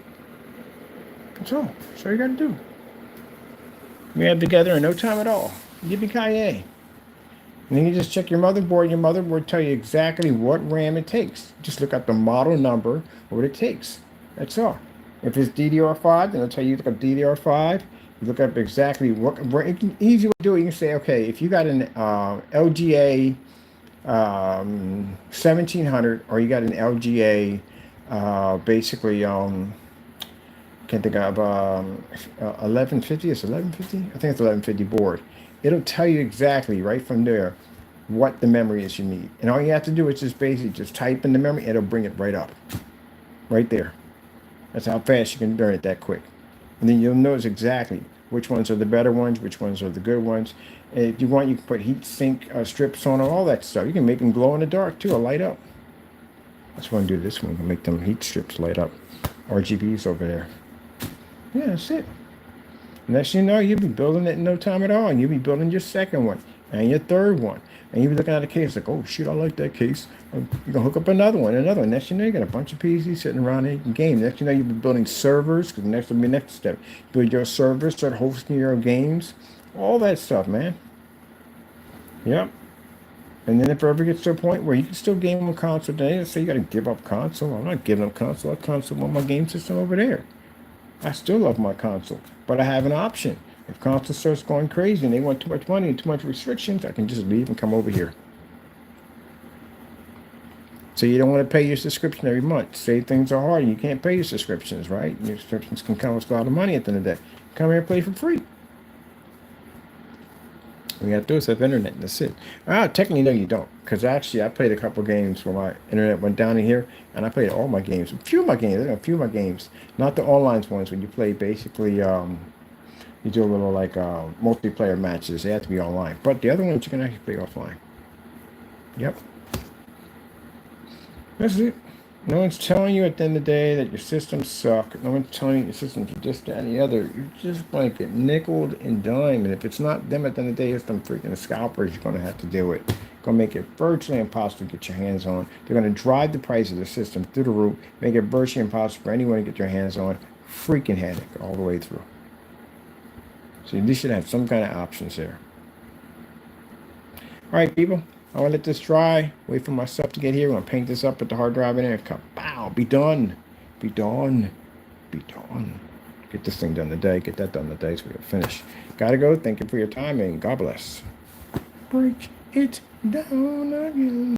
A: That's all. That's all you got to do. We have together in no time at all. Yippee-ki-yay. And then you just check your motherboard. Your motherboard will tell you exactly what RAM it takes. Just look up the model number, what it takes. That's all. If it's DDR5, then it'll tell you look up DDR5. You look up exactly what. Easy way to do it. You can say, okay, if you got an LGA 1700, or you got an LGA, basically, can't think of 1150. It's 1150. I think it's 1150 board. It'll tell you exactly right from there what the memory is you need, and all you have to do is just basically just type in the memory. It'll bring it right up, right there. That's how fast you can learn it that quick. And then you'll notice exactly which ones are the better ones, which ones are the good ones. And if you want, you can put heat sink strips on all that stuff. You can make them glow in the dark too, or light up. That's what I'm going to do this one. I'll make them heat strips light up. RGBs over there. Yeah, that's it. Next thing you know, you'll be building it in no time at all. And you'll be building your second one and your third one. And you'll be looking at a case like, oh, shit, I like that case. You're going to hook up another one. Next thing you know, you got a bunch of PCs sitting around in your game. Next thing you know, you'll be building servers, because next will be the next step. Build your servers, start hosting your games. All that stuff, man. Yep. And then if it ever gets to a point where you can still game on console today, let's say you got to give up console. I'm not giving up console. I console on my game system over there. I still love my console, but I have an option. If console starts going crazy and they want too much money and too much restrictions, I can just leave and come over here. So you don't want to pay your subscription every month. Say things are hard and you can't pay your subscriptions, right? Your subscriptions can cost a lot of money at the end of the day. Come here and play for free. All you have to do is have internet, and that's it. Technically, no, you don't. Because actually, I played a couple games where my internet went down in here, and I played all my games. A few of my games. Not the online ones, when you play basically, you do a little like multiplayer matches. They have to be online. But the other ones, you can actually play offline. Yep. That's it. No one's telling you at the end of the day that your systems suck. No one's telling you your systems are just that and the other. You're just going to get nickeled and dimed. And if it's not them at the end of the day, it's them freaking scalpers you're going to have to deal with. Going to make it virtually impossible to get your hands on. They're going to drive the price of the system through the roof, make it virtually impossible for anyone to get their hands on. Freaking headache all the way through. So you should have some kind of options there. All right, people. I want to let this dry, wait for my stuff to get here. I'm going to paint this up, put the hard drive in there, and come, pow, be done. Be done. Be done. Get this thing done today. Get that done today so we can finish. Gotta go. Thank you for your time, and God bless. Break it down again.